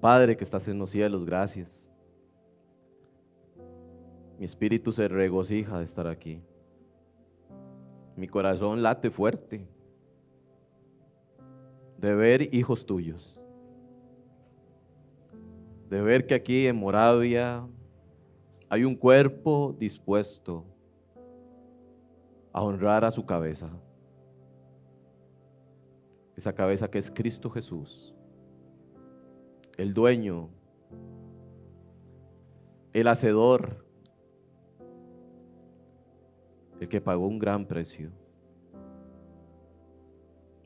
Padre que estás en los cielos, gracias. Mi espíritu se regocija de estar aquí. Mi corazón late fuerte de ver hijos tuyos, de ver que aquí en Moravia hay un cuerpo dispuesto a honrar a su cabeza, esa cabeza que es Cristo Jesús, el dueño, el hacedor, el que pagó un gran precio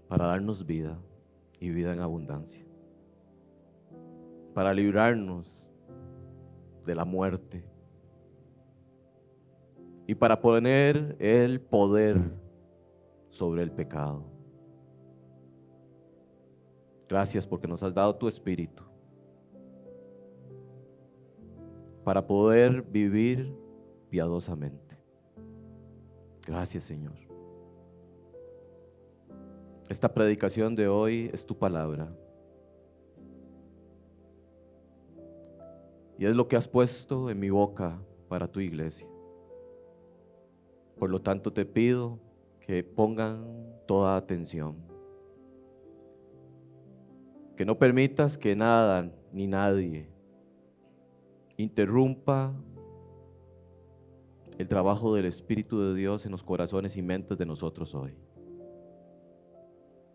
para darnos vida y vida en abundancia, para librarnos de la muerte y para poner el poder sobre el pecado. Gracias porque nos has dado tu espíritu para poder vivir piadosamente. Gracias, Señor. Esta predicación de hoy es tu palabra. Y es lo que has puesto en mi boca para tu iglesia. Por lo tanto, te pido que pongan toda atención. Que no permitas que nada ni nadie interrumpa el trabajo del Espíritu de Dios en los corazones y mentes de nosotros hoy.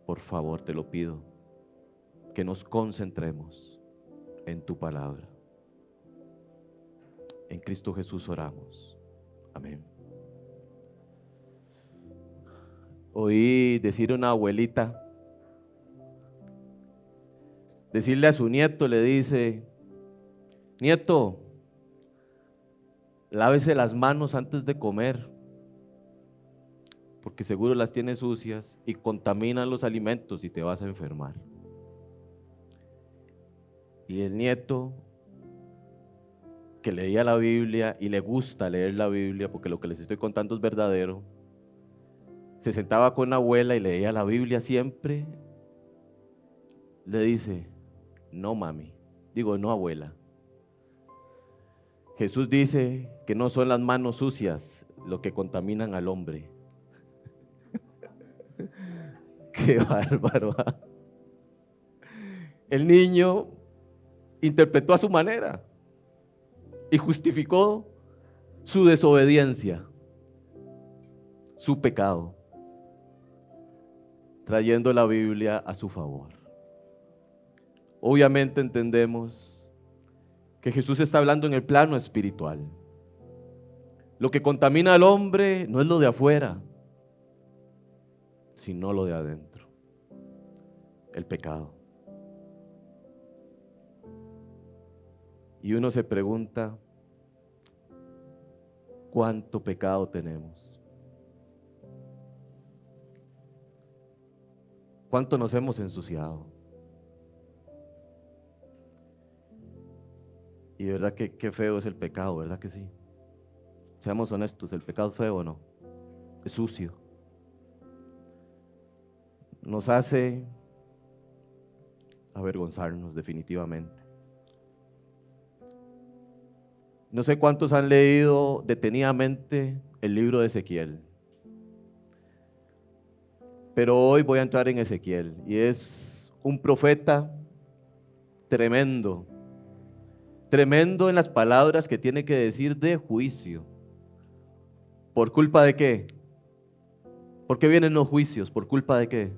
Por favor, te lo pido, que nos concentremos en tu palabra. En Cristo Jesús oramos. Amén. Oí decir a una abuelita, decirle a su nieto, le dice: nieto, lávese las manos antes de comer, porque seguro las tiene sucias y contaminan los alimentos y te vas a enfermar. Y el nieto, que leía la Biblia y le gusta leer la Biblia, porque lo que les estoy contando es verdadero, se sentaba con la abuela y leía la Biblia siempre, le dice: no mami, no abuela, Jesús dice que no son las manos sucias lo que contaminan al hombre. Qué bárbaro. El niño interpretó a su manera y justificó su desobediencia, su pecado, trayendo la Biblia a su favor. Obviamente entendemos que Jesús está hablando en el plano espiritual. Lo que contamina al hombre no es lo de afuera, sino lo de adentro, el pecado. Y uno se pregunta, ¿cuánto pecado tenemos? ¿Cuánto nos hemos ensuciado? Y de verdad que qué feo es el pecado, ¿verdad que sí? Seamos honestos, ¿el pecado es feo o no? Es sucio. Nos hace avergonzarnos definitivamente. No sé cuántos han leído detenidamente el libro de Ezequiel, pero hoy voy a entrar en Ezequiel y es un profeta tremendo, tremendo en las palabras que tiene que decir de juicio. ¿Por culpa de qué? ¿Por qué vienen los juicios? ¿Por culpa de qué?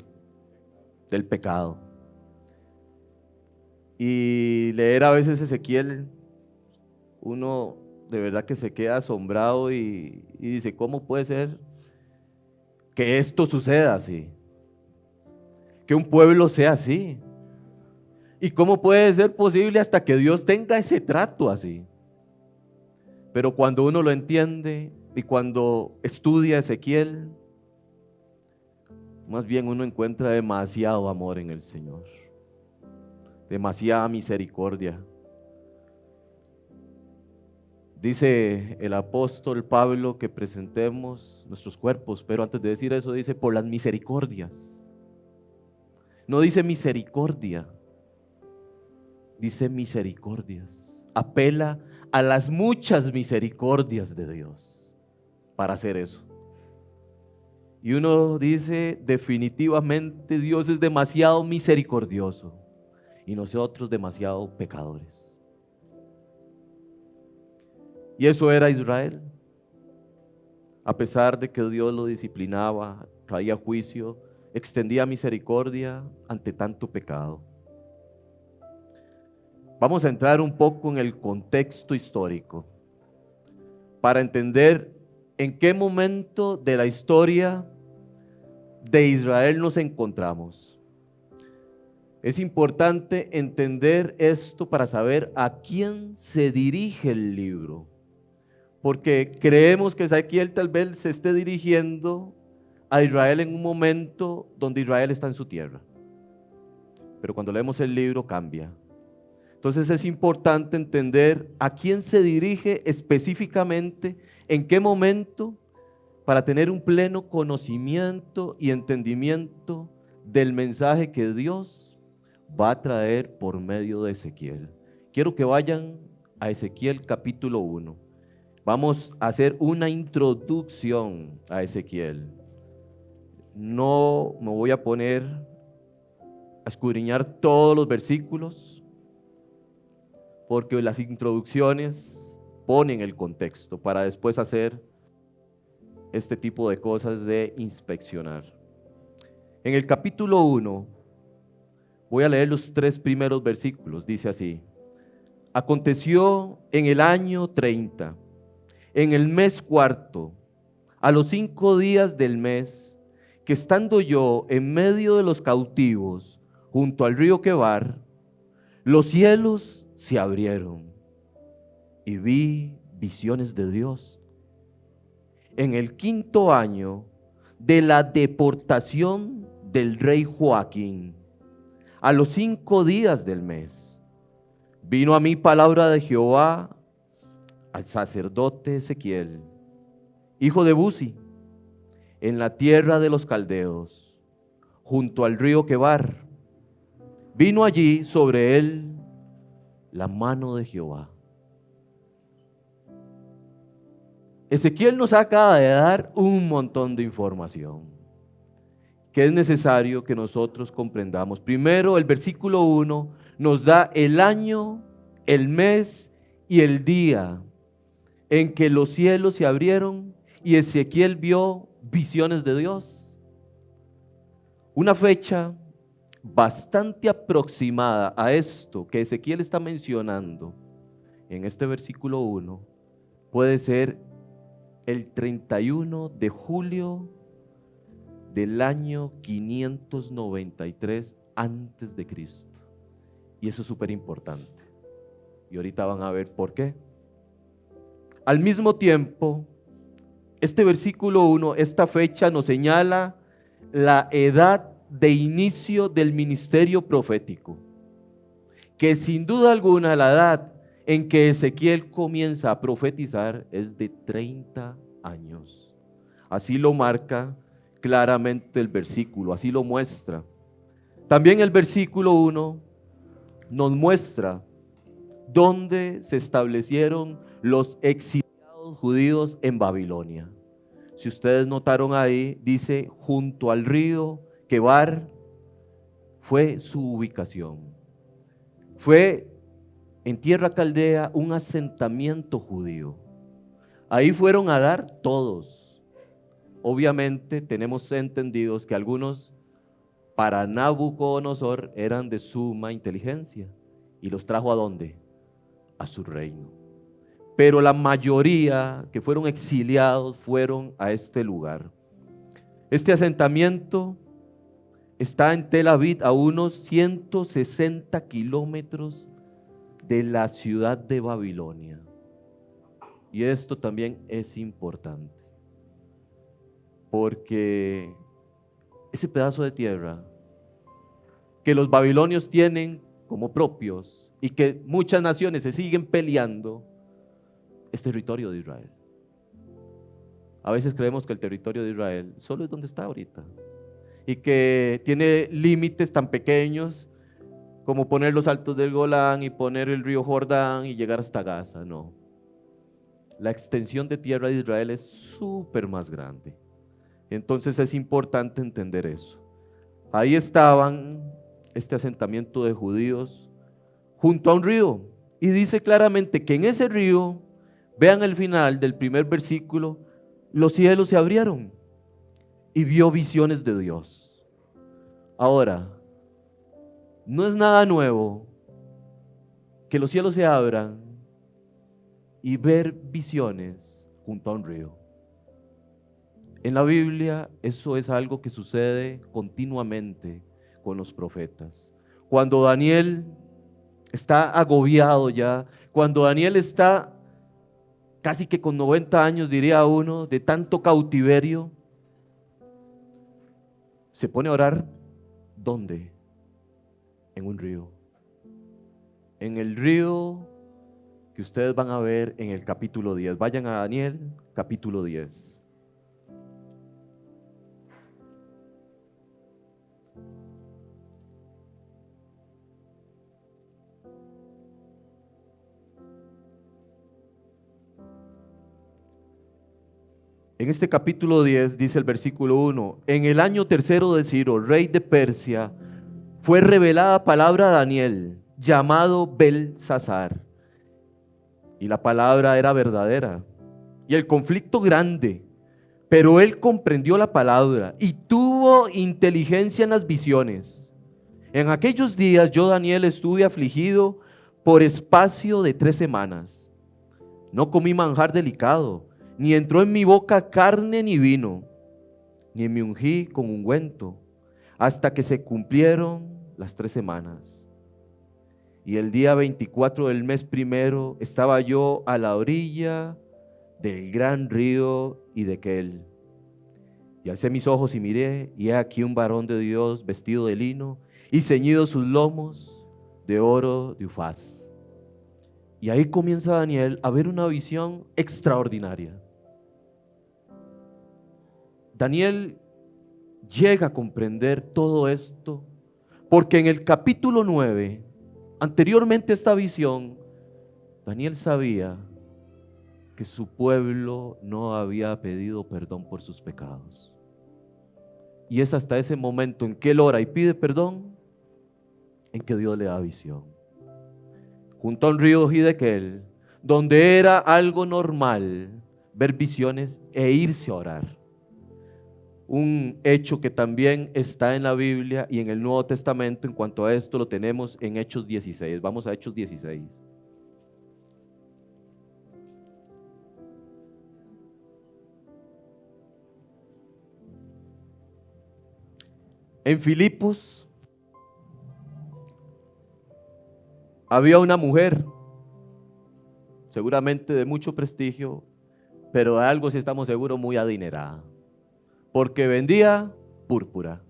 Del pecado. Y leer a veces Ezequiel, uno de verdad que se queda asombrado y dice, ¿cómo puede ser que esto suceda así? Que un pueblo sea así. ¿Y cómo puede ser posible hasta que Dios tenga ese trato así? Pero cuando uno lo entiende y cuando estudia Ezequiel, más bien uno encuentra demasiado amor en el Señor, demasiada misericordia. Dice el apóstol Pablo que presentemos nuestros cuerpos, pero antes de decir eso dice por las misericordias. No dice misericordia. Dice misericordias. Apela a las muchas misericordias de Dios para hacer eso. Y uno dice, definitivamente Dios es demasiado misericordioso y nosotros demasiado pecadores. Y eso era Israel. A pesar de que Dios lo disciplinaba, traía juicio, extendía misericordia ante tanto pecado. Vamos a entrar un poco en el contexto histórico para entender en qué momento de la historia de Israel nos encontramos. Es importante entender esto para saber a quién se dirige el libro, porque creemos que Ezequiel tal vez se esté dirigiendo a Israel en un momento donde Israel está en su tierra, pero cuando leemos el libro cambia. Entonces es importante entender a quién se dirige específicamente, en qué momento, para tener un pleno conocimiento y entendimiento del mensaje que Dios va a traer por medio de Ezequiel. Quiero que vayan a Ezequiel capítulo 1. Vamos a hacer una introducción a Ezequiel. No me voy a poner a escudriñar todos los versículos, porque las introducciones ponen el contexto para después hacer este tipo de cosas de inspeccionar. En el capítulo 1, voy a leer los 3 primeros versículos, dice así: aconteció en el año 30, en el mes cuarto, a los 5 días del mes, que estando yo en medio de los cautivos, junto al río Quebar, los cielos se abrieron y vi visiones de Dios. En el 5.º año de la deportación del rey Joaquín, a los 5 días del mes, vino a mí palabra de Jehová al sacerdote Ezequiel, hijo de Buzi, en la tierra de los caldeos, junto al río Quebar. Vino allí sobre él la mano de Jehová. Ezequiel nos acaba de dar un montón de información que es necesario que nosotros comprendamos. Primero, el versículo 1 nos da el año, el mes y el día en que los cielos se abrieron y Ezequiel vio visiones de Dios. Una fecha bastante aproximada a esto que Ezequiel está mencionando en este versículo 1 puede ser el 31 de julio del año 593 antes de Cristo. Y eso es súper importante. Y ahorita van a ver por qué. Al mismo tiempo, este versículo 1, esta fecha nos señala la edad de inicio del ministerio profético, que sin duda alguna la edad en que Ezequiel comienza a profetizar es de 30 años. Así lo marca claramente el versículo, así lo muestra. También el versículo 1 nos muestra dónde se establecieron los exiliados judíos en Babilonia. Si ustedes notaron ahí, dice junto al río Quebar fue su ubicación. Fue en tierra caldea un asentamiento judío. Ahí fueron a dar todos. Obviamente tenemos entendidos que algunos para Nabucodonosor eran de suma inteligencia y los trajo ¿a dónde? A su reino. Pero la mayoría que fueron exiliados fueron a este lugar. Este asentamiento está en Tel Aviv, a unos 160 kilómetros de la ciudad de Babilonia. Y esto también es importante, porque ese pedazo de tierra que los babilonios tienen como propios y que muchas naciones se siguen peleando, es territorio de Israel. A veces creemos que el territorio de Israel solo es donde está ahorita y que tiene límites tan pequeños, como poner los altos del Golán y poner el río Jordán y llegar hasta Gaza, no. La extensión de tierra de Israel es súper más grande. Entonces es importante entender eso. Ahí estaban este asentamiento de judíos junto a un río. Y dice claramente que en ese río, vean el final del primer versículo, los cielos se abrieron y vio visiones de Dios. Ahora, no es nada nuevo que los cielos se abran y ver visiones junto a un río. En la Biblia eso es algo que sucede continuamente con los profetas. Cuando Daniel está agobiado ya, cuando Daniel está casi que con 90 años, diría uno, de tanto cautiverio, se pone a orar, ¿dónde? En un río. En el río que ustedes van a ver en el capítulo 10. Vayan a Daniel, capítulo 10. En este capítulo 10 dice el versículo 1, en el año tercero de Ciro, rey de Persia, fue revelada palabra a Daniel, llamado Belsasar. Y la palabra era verdadera. Y el conflicto grande. Pero él comprendió la palabra y tuvo inteligencia en las visiones. En aquellos días yo, Daniel, estuve afligido por espacio de 3 semanas. No comí manjar delicado, ni entró en mi boca carne ni vino, ni me ungí con ungüento, hasta que se cumplieron las 3 semanas. Y el día 24 del mes primero estaba yo a la orilla del gran río Hiddekel. Y alcé mis ojos y miré, y he aquí un varón de Dios vestido de lino y ceñido sus lomos de oro de Ufaz. Y ahí comienza Daniel a ver una visión extraordinaria. Daniel llega a comprender todo esto porque en el capítulo 9, anteriormente a esta visión, Daniel sabía que su pueblo no había pedido perdón por sus pecados. Y es hasta ese momento en que él ora y pide perdón, en que Dios le da visión. Junto a un río Hiddekel, donde era algo normal ver visiones e irse a orar. Un hecho que también está en la Biblia y en el Nuevo Testamento. En cuanto a esto lo tenemos en Hechos 16. Vamos a Hechos 16. En Filipos había una mujer, seguramente de mucho prestigio, pero de algo sí estamos seguros, muy adinerada, porque vendía púrpura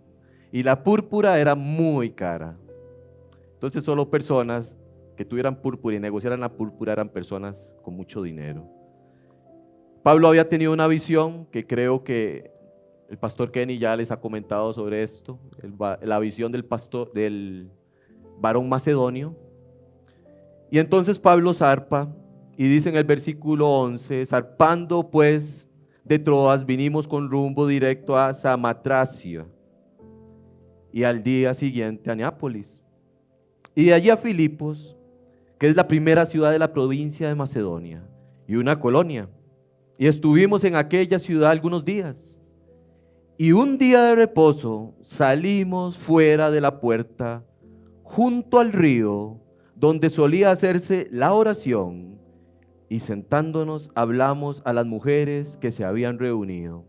y la púrpura era muy cara. Entonces solo personas que tuvieran púrpura y negociaran la púrpura eran personas con mucho dinero. Pablo había tenido una visión que creo que el pastor Kenny ya les ha comentado sobre esto, la visión del pastor, del varón macedonio. Y entonces Pablo zarpa y dice en el versículo 11, zarpando pues de Troas vinimos con rumbo directo a Samotracia y al día siguiente a Neápolis y de allí a Filipos, que es la primera ciudad de la provincia de Macedonia y una colonia, y estuvimos en aquella ciudad algunos días. Y un día de reposo salimos fuera de la puerta junto al río donde solía hacerse la oración, y sentándonos hablamos a las mujeres que se habían reunido.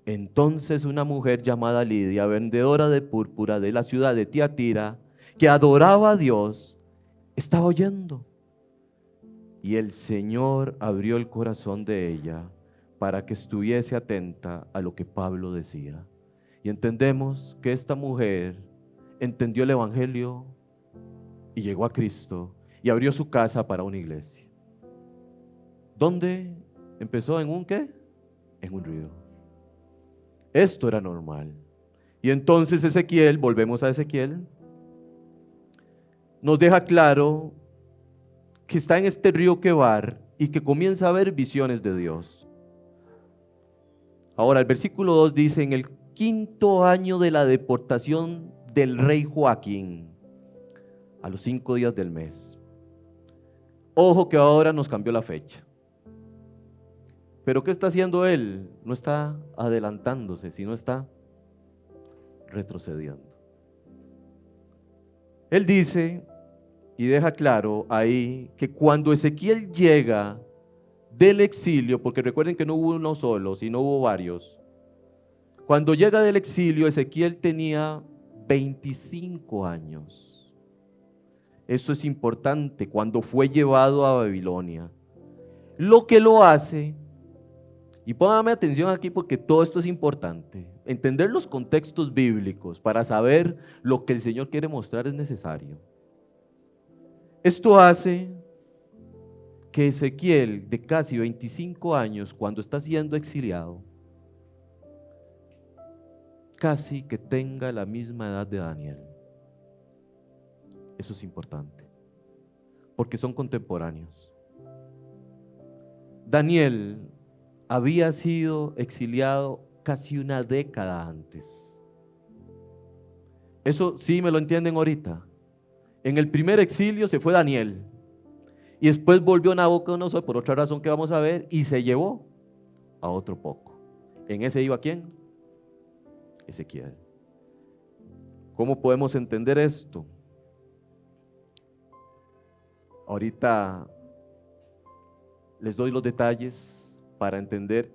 Entonces una mujer llamada Lidia, vendedora de púrpura de la ciudad de Tiatira, que adoraba a Dios, estaba oyendo. Y el Señor abrió el corazón de ella para que estuviese atenta a lo que Pablo decía. Y entendemos que esta mujer entendió el Evangelio y llegó a Cristo y abrió su casa para una iglesia. ¿Dónde empezó? ¿En un qué? En un río. Esto era normal. Y entonces Ezequiel, volvemos a Ezequiel, nos deja claro que está en este río Quebar y que comienza a ver visiones de Dios. Ahora, el versículo 2 dice: en el 5.º año de la deportación del rey Joaquín, a los 5 días del mes. Ojo que ahora nos cambió la fecha. Pero ¿qué está haciendo él? No está adelantándose, sino está retrocediendo. Él dice y deja claro ahí que cuando Ezequiel llega del exilio, porque recuerden que no hubo uno solo, sino hubo varios. Cuando llega del exilio, Ezequiel tenía 25 años. Eso es importante, cuando fue llevado a Babilonia. Lo que lo hace, y póngame atención aquí porque todo esto es importante, entender los contextos bíblicos para saber lo que el Señor quiere mostrar es necesario. Esto hace que Ezequiel, de casi 25 años, cuando está siendo exiliado, casi que tenga la misma edad de Daniel. Eso es importante, porque son contemporáneos. Daniel había sido exiliado casi una década antes. Eso sí me lo entienden ahorita. En el primer exilio se fue Daniel, y después volvió Nabucodonosor, por otra razón que vamos a ver, y se llevó a otro poco. ¿En ese iba quién? Ezequiel. ¿Cómo podemos entender esto? Ahorita les doy los detalles para entender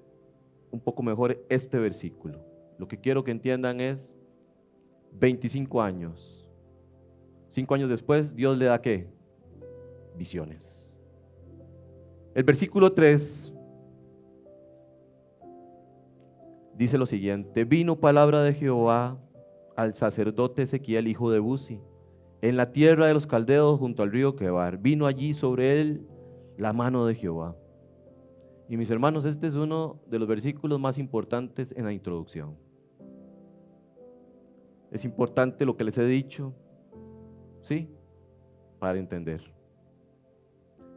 un poco mejor este versículo. Lo que quiero que entiendan es 25 años. 5 años después, Dios le da ¿qué? Visiones. El versículo 3 dice lo siguiente: vino palabra de Jehová al sacerdote Ezequiel, hijo de Buzi, en la tierra de los caldeos junto al río Quebar. Vino allí sobre él la mano de Jehová. Y mis hermanos, este es uno de los versículos más importantes en la introducción. Es importante lo que les he dicho, ¿sí? Para entender.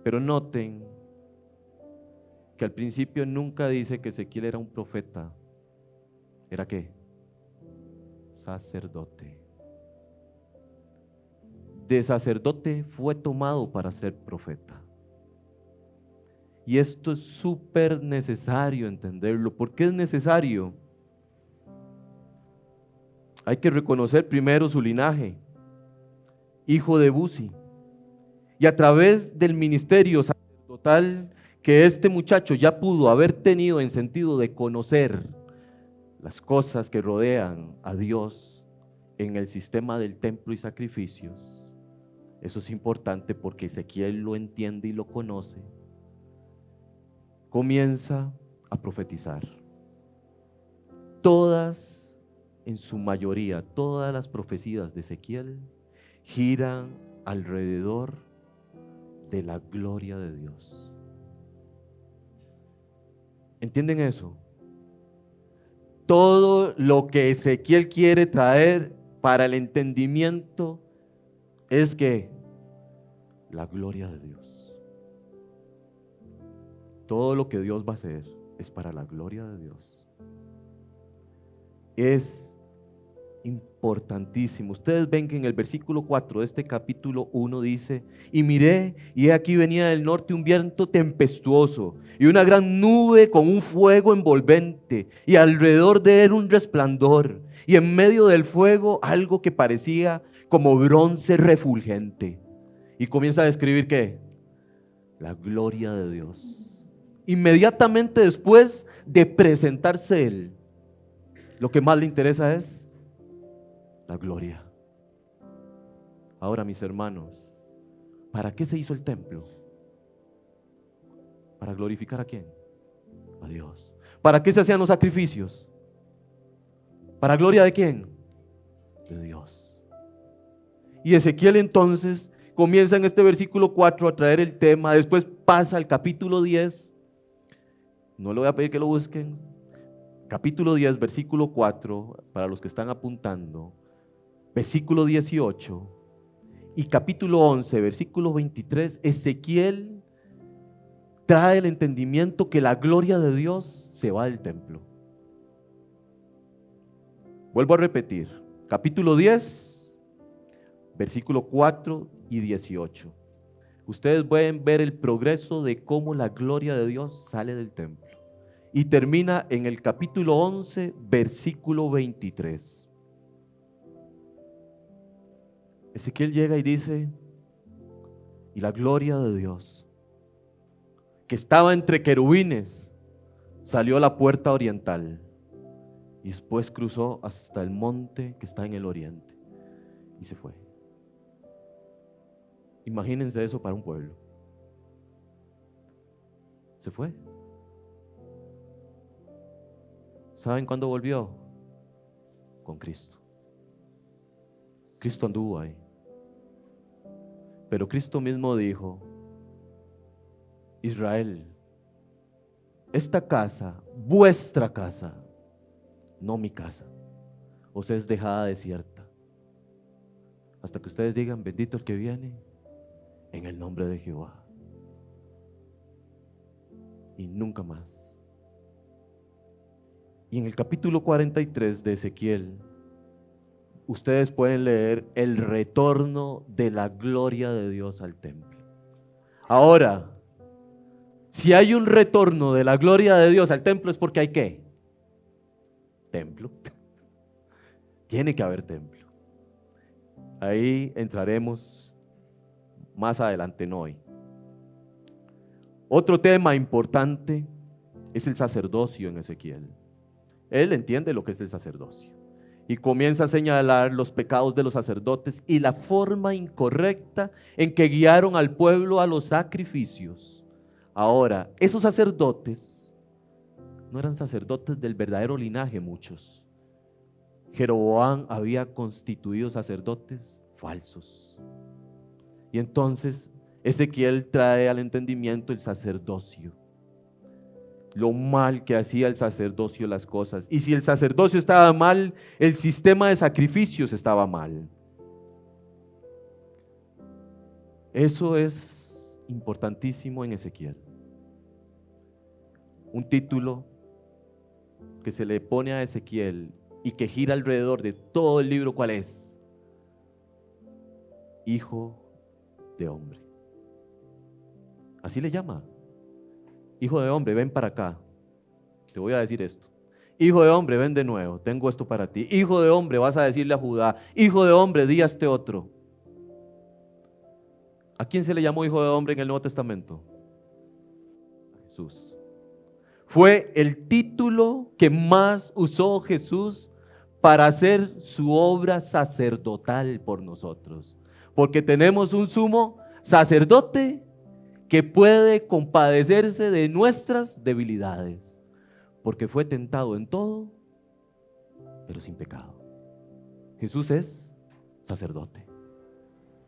Pero noten que al principio nunca dice que Ezequiel era un profeta. ¿Era qué? Sacerdote. De sacerdote fue tomado para ser profeta. Y esto es súper necesario entenderlo. ¿Por qué es necesario? Hay que reconocer primero su linaje, hijo de Buzi. Y a través del ministerio sacerdotal que este muchacho ya pudo haber tenido en sentido de conocer las cosas que rodean a Dios en el sistema del templo y sacrificios. Eso es importante porque Ezequiel lo entiende y lo conoce. Comienza a profetizar. Todas, en su mayoría, todas las profecías de Ezequiel giran alrededor de la gloria de Dios. ¿Entienden eso? Todo lo que Ezequiel quiere traer para el entendimiento es que la gloria de Dios. Todo lo que Dios va a hacer es para la gloria de Dios. Es importantísimo. Ustedes ven que en el versículo 4 de este capítulo 1 dice: y miré, y he aquí venía del norte un viento tempestuoso, y una gran nube con un fuego envolvente, y alrededor de él un resplandor, y en medio del fuego algo que parecía como bronce refulgente. Y comienza a describir ¿qué? La gloria de Dios. Inmediatamente después de presentarse él, lo que más le interesa es la gloria. Ahora, mis hermanos, ¿para qué se hizo el templo? ¿Para glorificar a quién? A Dios. ¿Para qué se hacían los sacrificios? ¿Para gloria de quién? De Dios. Y Ezequiel entonces comienza en este versículo 4 a traer el tema, después pasa al capítulo 10, no le voy a pedir que lo busquen, capítulo 10, versículo 4, para los que están apuntando, versículo 18, y capítulo 11, versículo 23, Ezequiel trae el entendimiento que la gloria de Dios se va del templo. Vuelvo a repetir, capítulo 10, versículo 4 y 18. Ustedes pueden ver el progreso de cómo la gloria de Dios sale del templo. Y termina en el capítulo 11, versículo 23. Ezequiel llega y dice, y la gloria de Dios, que estaba entre querubines, salió a la puerta oriental y después cruzó hasta el monte que está en el oriente y se fue. Imagínense eso para un pueblo. Se fue. ¿Saben cuándo volvió? Con Cristo. Cristo anduvo ahí. Pero Cristo mismo dijo, Israel, esta casa, vuestra casa, no mi casa, os es dejada desierta. Hasta que ustedes digan, bendito el que viene en el nombre de Jehová. Y nunca más. Y en el capítulo 43 de Ezequiel, ustedes pueden leer el retorno de la gloria de Dios al templo. Ahora, si hay un retorno de la gloria de Dios al templo es porque hay ¿qué? Templo. Tiene que haber templo. Ahí entraremos más adelante, no hoy. Otro tema importante es el sacerdocio en Ezequiel. Él entiende lo que es el sacerdocio y comienza a señalar los pecados de los sacerdotes y la forma incorrecta en que guiaron al pueblo a los sacrificios. Ahora, esos sacerdotes no eran sacerdotes del verdadero linaje, muchos. Jeroboam había constituido sacerdotes falsos. Y entonces Ezequiel trae al entendimiento el sacerdocio, lo mal que hacía el sacerdocio las cosas. Y si el sacerdocio estaba mal, el sistema de sacrificios estaba mal. Eso es importantísimo en Ezequiel. Un título que se le pone a Ezequiel y que gira alrededor de todo el libro, ¿cuál es? Hijo de hombre. Así le llama. Hijo de hombre, ven para acá. Te voy a decir esto. Hijo de hombre, ven de nuevo. Tengo esto para ti. Hijo de hombre, vas a decirle a Judá. Hijo de hombre, di a este otro. ¿A quién se le llamó hijo de hombre en el Nuevo Testamento? A Jesús. Fue el título que más usó Jesús para hacer su obra sacerdotal por nosotros. Porque tenemos un sumo sacerdote que puede compadecerse de nuestras debilidades, porque fue tentado en todo, pero sin pecado. Jesús es sacerdote.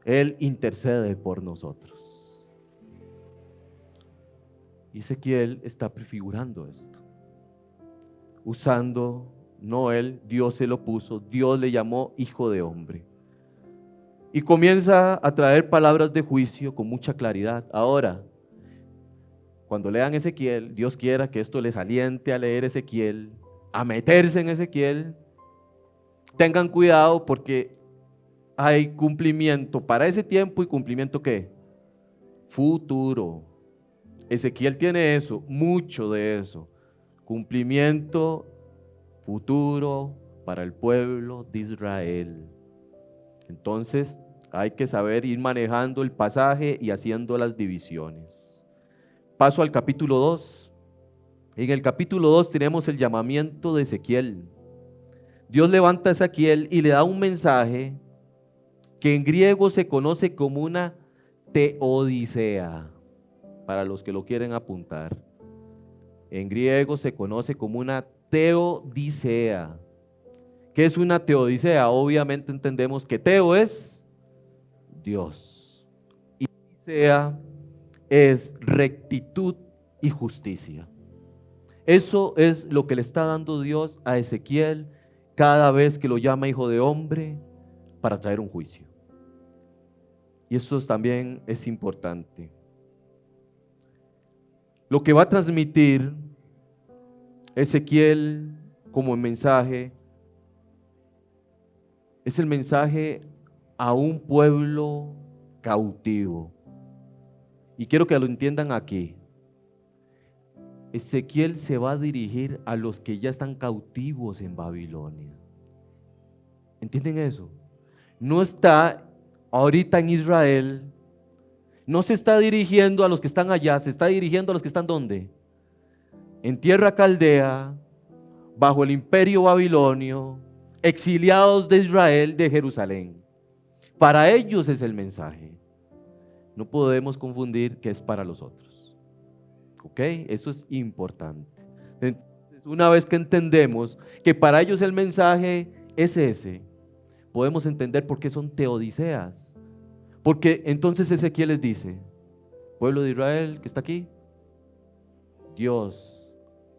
Él intercede por nosotros. Y Ezequiel está prefigurando esto, usando, no él, Dios se lo puso, Dios le llamó hijo de hombre. Y comienza a traer palabras de juicio con mucha claridad. Ahora, cuando lean Ezequiel, Dios quiera que esto les aliente a leer Ezequiel, a meterse en Ezequiel. Tengan cuidado porque hay cumplimiento para ese tiempo y cumplimiento ¿qué? Futuro. Ezequiel tiene eso, mucho de eso. Cumplimiento futuro para el pueblo de Israel. Entonces hay que saber ir manejando el pasaje y haciendo las divisiones. Paso al capítulo 2. En el capítulo 2 tenemos el llamamiento de Ezequiel. Dios levanta a Ezequiel y le da un mensaje que en griego se conoce como una teodicea, para los que lo quieren apuntar. En griego se conoce como una teodicea. ¿Qué es una teodicea? Obviamente entendemos que teo es Dios y odisea es rectitud y justicia. Eso es lo que le está dando Dios a Ezequiel cada vez que lo llama hijo de hombre para traer un juicio. Y eso también es importante. Lo que va a transmitir Ezequiel como mensaje es el mensaje a un pueblo cautivo. Y quiero que lo entiendan aquí. Ezequiel se va a dirigir a los que ya están cautivos en Babilonia. ¿Entienden eso? No está ahorita en Israel, no se está dirigiendo a los que están allá, se está dirigiendo a los que están ¿dónde? En tierra caldea, bajo el imperio babilonio, exiliados de Israel, de Jerusalén. Para ellos es el mensaje. No podemos confundir que es para los otros. ¿Ok? Eso es importante. Entonces, una vez que entendemos que para ellos el mensaje es ese, podemos entender por qué son teodiceas. Porque entonces Ezequiel les dice, pueblo de Israel que está aquí, Dios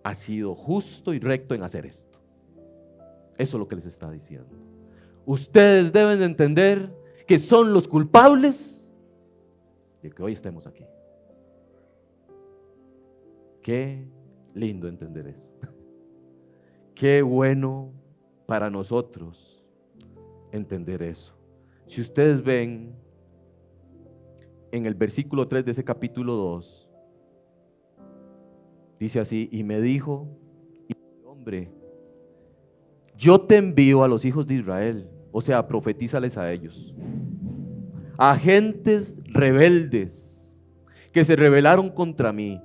ha sido justo y recto en hacer esto. Eso es lo que les está diciendo. Ustedes deben de entender que son los culpables de que hoy estemos aquí. Qué lindo entender eso. Qué bueno para nosotros entender eso. Si ustedes ven en el versículo 3 de ese capítulo 2, dice así, y me dijo, hombre, yo te envío a los hijos de Israel, o sea, profetízales a ellos, a gentes rebeldes que se rebelaron contra mí.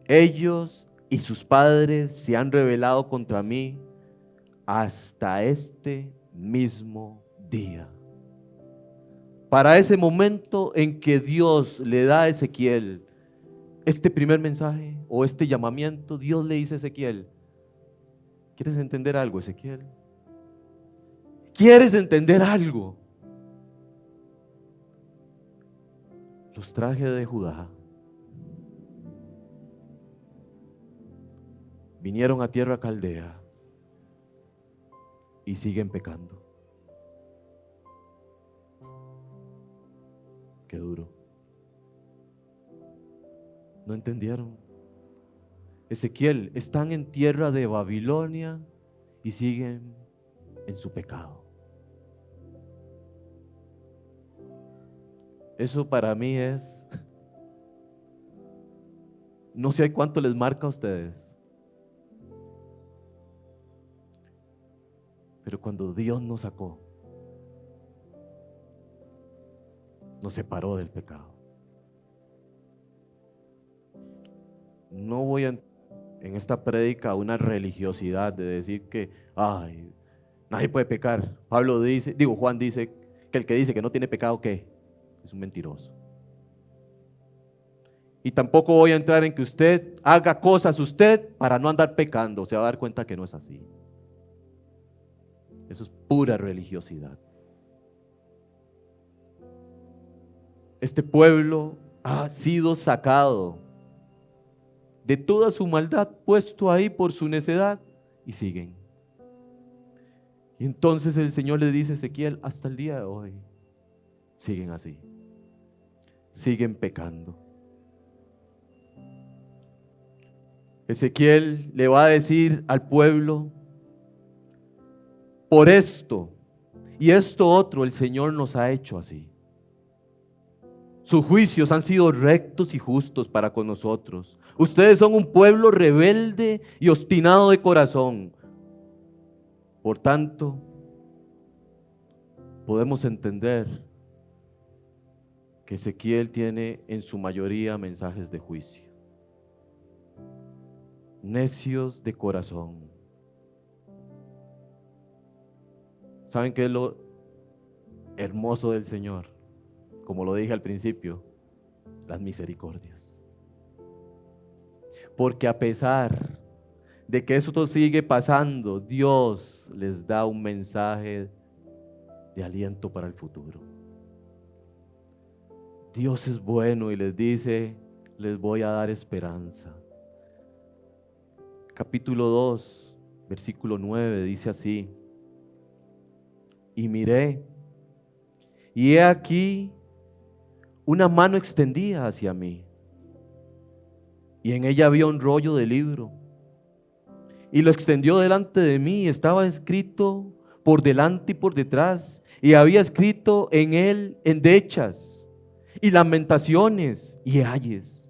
Ellos y sus padres se han rebelado contra mí hasta este mismo día. Para ese momento en que Dios le da a Ezequiel este primer mensaje o este llamamiento, Dios le dice a Ezequiel, ¿quieres entender algo, Ezequiel? ¿Quieres entender algo? Los traje de Judá. Vinieron a tierra caldea y siguen pecando. Qué duro. No entendieron. Ezequiel, están en tierra de Babilonia y siguen en su pecado. Eso para mí es, no sé cuánto les marca a ustedes, pero cuando Dios nos sacó, nos separó del pecado. No voy a en esta prédica una religiosidad de decir que ay, nadie puede pecar. Juan dice que el que dice que no tiene pecado, ¿qué? Es un mentiroso. Y tampoco voy a entrar en que usted haga cosas usted para no andar pecando. Se va a dar cuenta que no es así. Eso es pura religiosidad. Este pueblo ha sido sacado de toda su maldad, puesto ahí por su necedad, y siguen. Y entonces el Señor le dice a Ezequiel, hasta el día de hoy, siguen así, siguen pecando. Ezequiel le va a decir al pueblo, por esto y esto otro el Señor nos ha hecho así. Sus juicios han sido rectos y justos para con nosotros. Ustedes son un pueblo rebelde y obstinado de corazón. Por tanto, podemos entender que Ezequiel tiene en su mayoría mensajes de juicio. Necios de corazón. ¿Saben qué es lo hermoso del Señor? Como lo dije al principio, las misericordias. Porque a pesar de que esto sigue pasando, Dios les da un mensaje de aliento para el futuro. Dios es bueno y les dice, les voy a dar esperanza. Capítulo 2, versículo 9 dice así, y miré, y he aquí una mano extendida hacia mí, y en ella había un rollo de libro, y lo extendió delante de mí, y estaba escrito por delante y por detrás, y había escrito en él endechas, y lamentaciones, y ayes.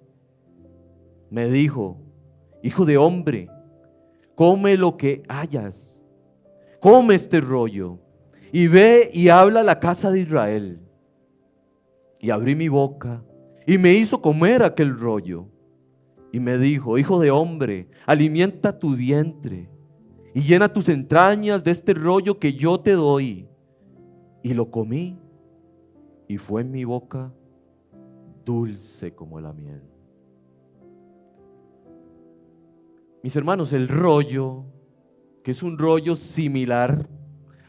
Me dijo: hijo de hombre, come lo que hayas, come este rollo, y ve y habla a la casa de Israel. Y abrí mi boca, y me hizo comer aquel rollo. Y me dijo: hijo de hombre, alimenta tu vientre, y llena tus entrañas de este rollo que yo te doy. Y lo comí, y fue en mi boca dulce como la miel. Mis hermanos, el rollo, que es un rollo similar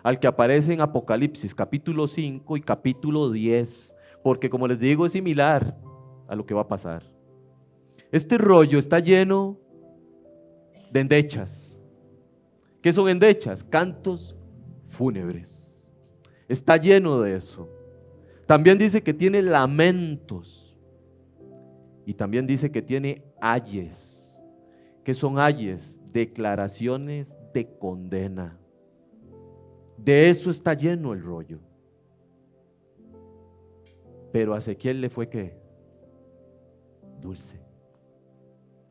al que aparece en Apocalipsis capítulo 5 y capítulo 10, porque como les digo, es similar a lo que va a pasar. Este rollo está lleno de endechas. ¿Qué son endechas? Cantos fúnebres. Está lleno de eso. También dice que tiene lamentos, y también dice que tiene ayes. ¿Qué son ayes? Declaraciones de condena. De eso está lleno el rollo. Pero a Ezequiel le fue ¿qué? Dulce,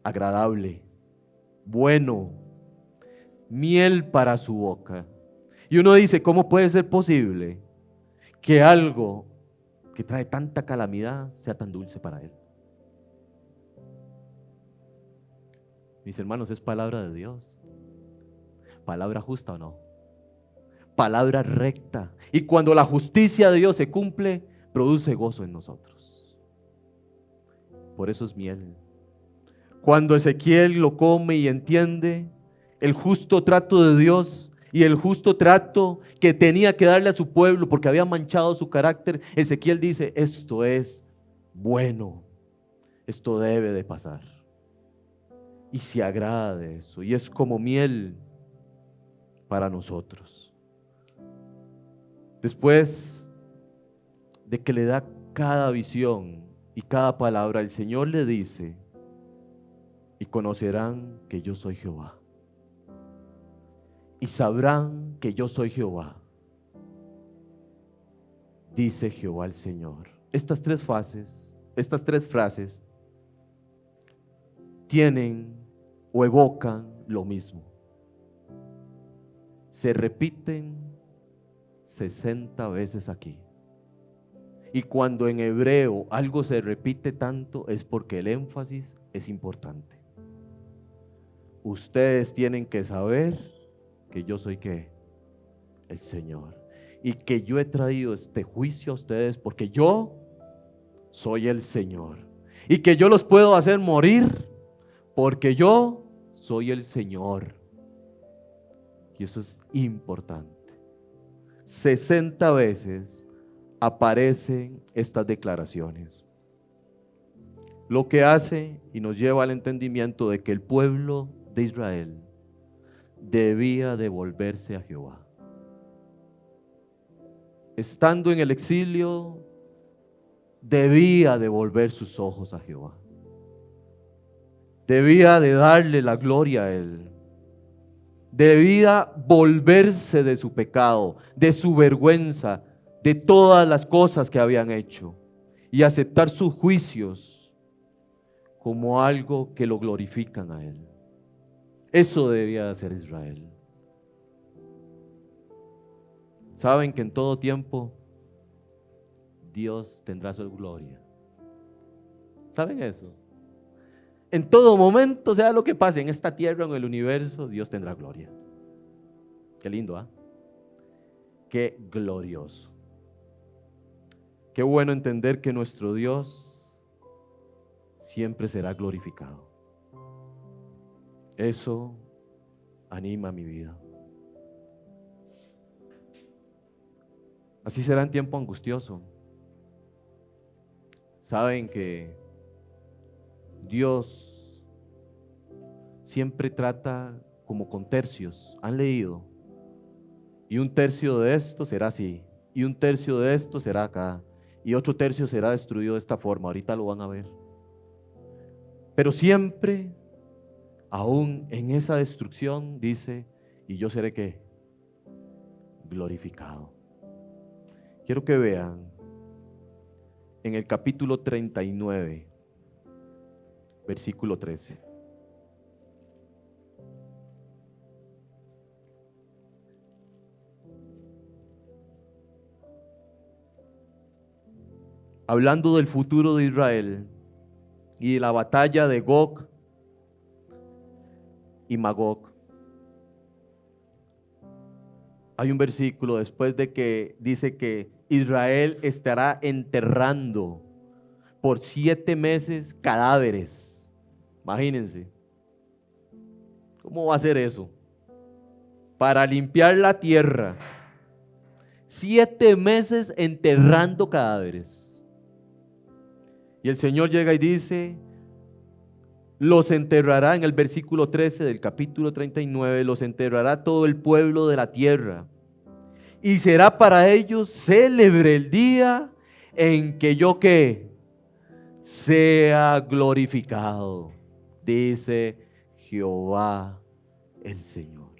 agradable, bueno, miel para su boca. Y uno dice: ¿cómo puede ser posible que algo que trae tanta calamidad sea tan dulce para él? Mis hermanos, es palabra de Dios. Palabra justa o no, palabra recta. Y cuando la justicia de Dios se cumple, produce gozo en nosotros. Por eso es miel. Cuando Ezequiel lo come y entiende el justo trato de Dios y el justo trato que tenía que darle a su pueblo porque había manchado su carácter, Ezequiel dice: esto es bueno, esto debe de pasar. Y se agrada de eso, y es como miel para nosotros. Después de que le da cada visión y cada palabra, el Señor le dice: y conocerán que yo soy Jehová, y sabrán que yo soy Jehová, dice Jehová el Señor. Estas tres frases tienen o evocan lo mismo. Se repiten 60 veces aquí. Y cuando en hebreo algo se repite tanto es porque el énfasis es importante. Ustedes tienen que saber que yo soy ¿qué? El Señor. Y que yo he traído este juicio a ustedes porque yo soy el Señor. Y que yo los puedo hacer morir porque yo soy el Señor. Y eso es importante. 60 veces aparecen estas declaraciones. Lo que hace y nos lleva al entendimiento de que el pueblo de Israel debía devolverse a Jehová. Estando en el exilio, debía devolver sus ojos a Jehová. Debía de darle la gloria a Él. Debía volverse de su pecado, de su vergüenza, de todas las cosas que habían hecho, y aceptar sus juicios como algo que lo glorifican a Él. Eso debía de hacer Israel. Saben que en todo tiempo Dios tendrá su gloria. ¿Saben eso? En todo momento, sea lo que pase en esta tierra o en el universo, Dios tendrá gloria. Qué lindo, ¿ah? Qué glorioso. Qué bueno entender que nuestro Dios siempre será glorificado. Eso anima mi vida. Así será en tiempo angustioso. Saben que Dios siempre trata como con tercios. ¿Han leído? Y un tercio de esto será así, y un tercio de esto será acá, y otro tercio será destruido de esta forma. Ahorita lo van a ver. Pero siempre, aún en esa destrucción, dice, y yo seré ¿qué? Glorificado. Quiero que vean en el capítulo 39, versículo 13. Hablando del futuro de Israel y de la batalla de Gog y Magog. Hay un versículo después de que dice que Israel estará enterrando por 7 meses cadáveres. Imagínense. ¿Cómo va a ser eso? Para limpiar la tierra. 7 meses enterrando cadáveres. Y el Señor llega y dice, los enterrará en el versículo 13 del capítulo 39, los enterrará todo el pueblo de la tierra. Y será para ellos célebre el día en que yo ¿qué? Sea glorificado, dice Jehová el Señor.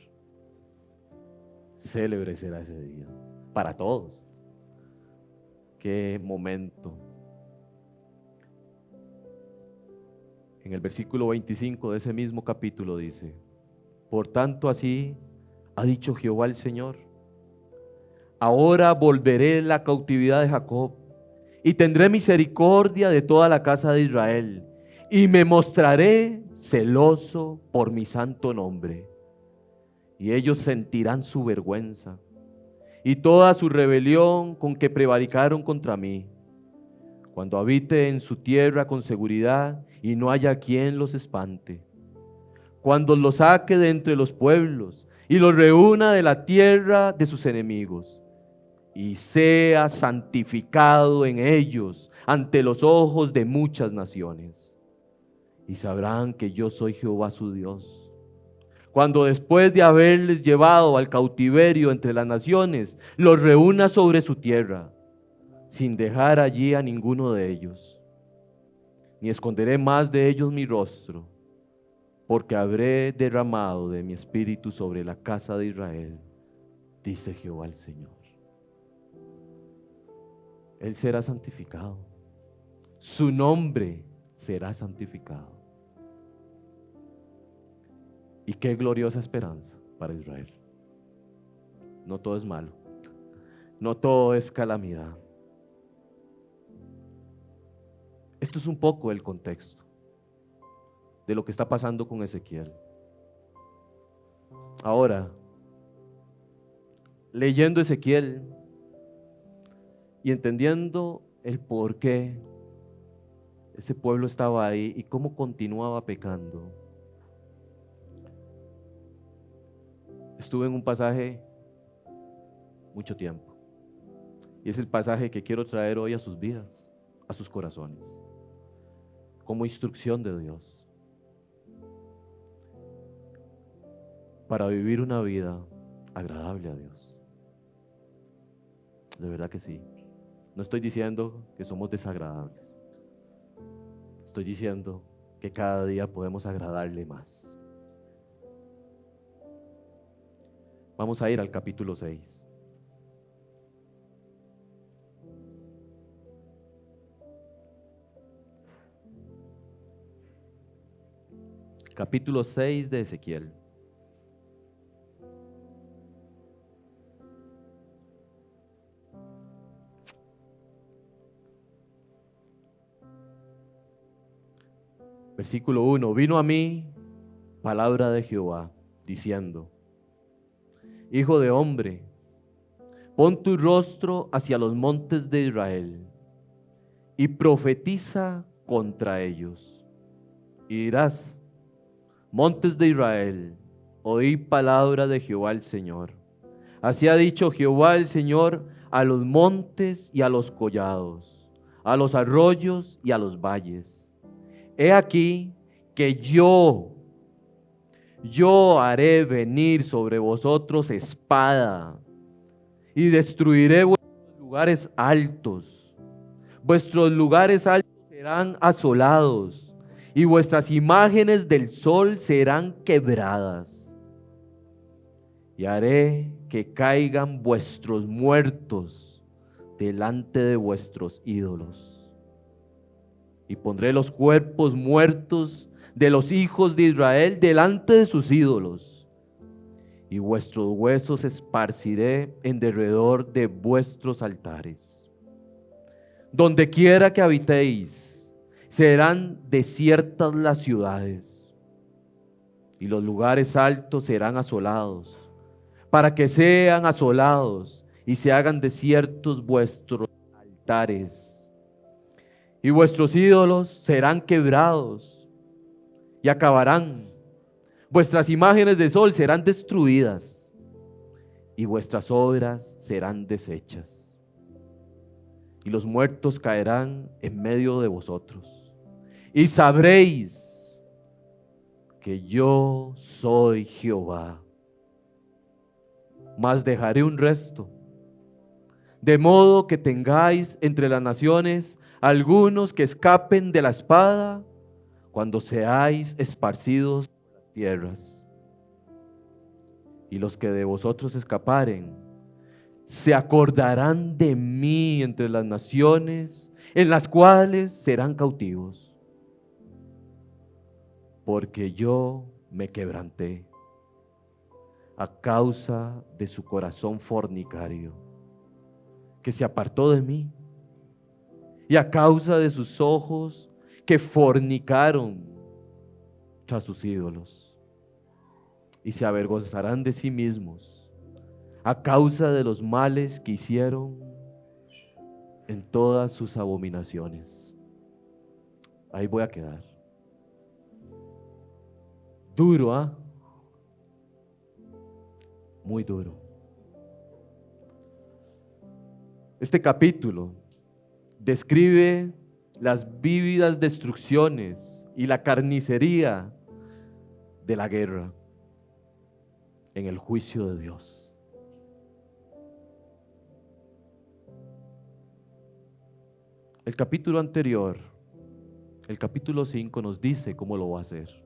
Célebre será ese día para todos. Qué momento. En el versículo 25 de ese mismo capítulo dice, por tanto así ha dicho Jehová el Señor, ahora volveré la cautividad de Jacob y tendré misericordia de toda la casa de Israel y me mostraré celoso por mi santo nombre. Y ellos sentirán su vergüenza y toda su rebelión con que prevaricaron contra mí, cuando habite en su tierra con seguridad y no haya quien los espante, cuando los saque de entre los pueblos y los reúna de la tierra de sus enemigos, y sea santificado en ellos ante los ojos de muchas naciones, y sabrán que yo soy Jehová su Dios. Cuando después de haberles llevado al cautiverio entre las naciones, los reúna sobre su tierra, sin dejar allí a ninguno de ellos, ni esconderé más de ellos mi rostro, porque habré derramado de mi espíritu sobre la casa de Israel, dice Jehová el Señor. Él será santificado, su nombre será santificado. Y qué gloriosa esperanza para Israel. No todo es malo, no todo es calamidad. Esto es un poco el contexto de lo que está pasando con Ezequiel. Ahora, leyendo Ezequiel y entendiendo el por qué ese pueblo estaba ahí y cómo continuaba pecando, estuve en un pasaje mucho tiempo, y es el pasaje que quiero traer hoy a sus vidas, a sus corazones, como instrucción de Dios para vivir una vida agradable a Dios. De verdad que sí. No estoy diciendo que somos desagradables, estoy diciendo que cada día podemos agradarle más. Vamos a ir al capítulo 6. Capítulo 6 de Ezequiel. Versículo 1. Vino a mí palabra de Jehová, diciendo: Hijo de hombre, pon tu rostro hacia los montes de Israel y profetiza contra ellos. Y dirás: montes de Israel, oí palabra de Jehová el Señor. Así ha dicho Jehová el Señor a los montes y a los collados, a los arroyos y a los valles. He aquí que yo haré venir sobre vosotros espada y destruiré vuestros lugares altos Vuestros lugares altos serán asolados y vuestras imágenes del sol serán quebradas. Y haré que caigan vuestros muertos delante de vuestros ídolos. Y pondré los cuerpos muertos de los hijos de Israel delante de sus ídolos. Y vuestros huesos esparciré en derredor de vuestros altares. Donde quiera que habitéis, serán desiertas las ciudades, y los lugares altos serán asolados, para que sean asolados y se hagan desiertos vuestros altares. Y vuestros ídolos serán quebrados y acabarán. Vuestras imágenes de sol serán destruidas y vuestras obras serán deshechas. Y los muertos caerán en medio de vosotros. Y sabréis que yo soy Jehová. Mas dejaré un resto, de modo que tengáis entre las naciones algunos que escapen de la espada cuando seáis esparcidos por las tierras. Y los que de vosotros escaparen se acordarán de mí entre las naciones en las cuales serán cautivos, porque yo me quebranté a causa de su corazón fornicario, que se apartó de mí, y a causa de sus ojos que fornicaron tras sus ídolos, y se avergonzarán de sí mismos a causa de los males que hicieron en todas sus abominaciones. Ahí voy a quedar. Duro, ¿ah? Muy duro. Este capítulo describe las vívidas destrucciones y la carnicería de la guerra en el juicio de Dios. El capítulo anterior, el capítulo 5, nos dice cómo lo va a hacer.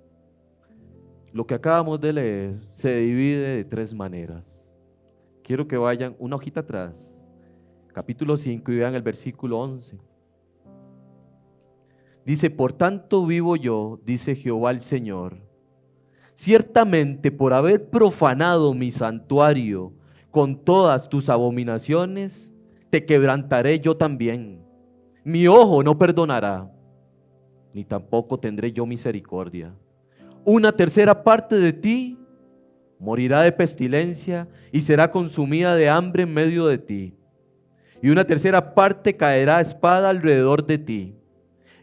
Lo que acabamos de leer se divide de tres maneras. Quiero que vayan una hojita atrás, capítulo 5, y vean el versículo 11. Dice: por tanto vivo yo, dice Jehová el Señor, ciertamente por haber profanado mi santuario con todas tus abominaciones, te quebrantaré yo también. Mi ojo no perdonará, ni tampoco tendré yo misericordia. Una tercera parte de ti morirá de pestilencia y será consumida de hambre en medio de ti. Y una tercera parte caerá a espada alrededor de ti.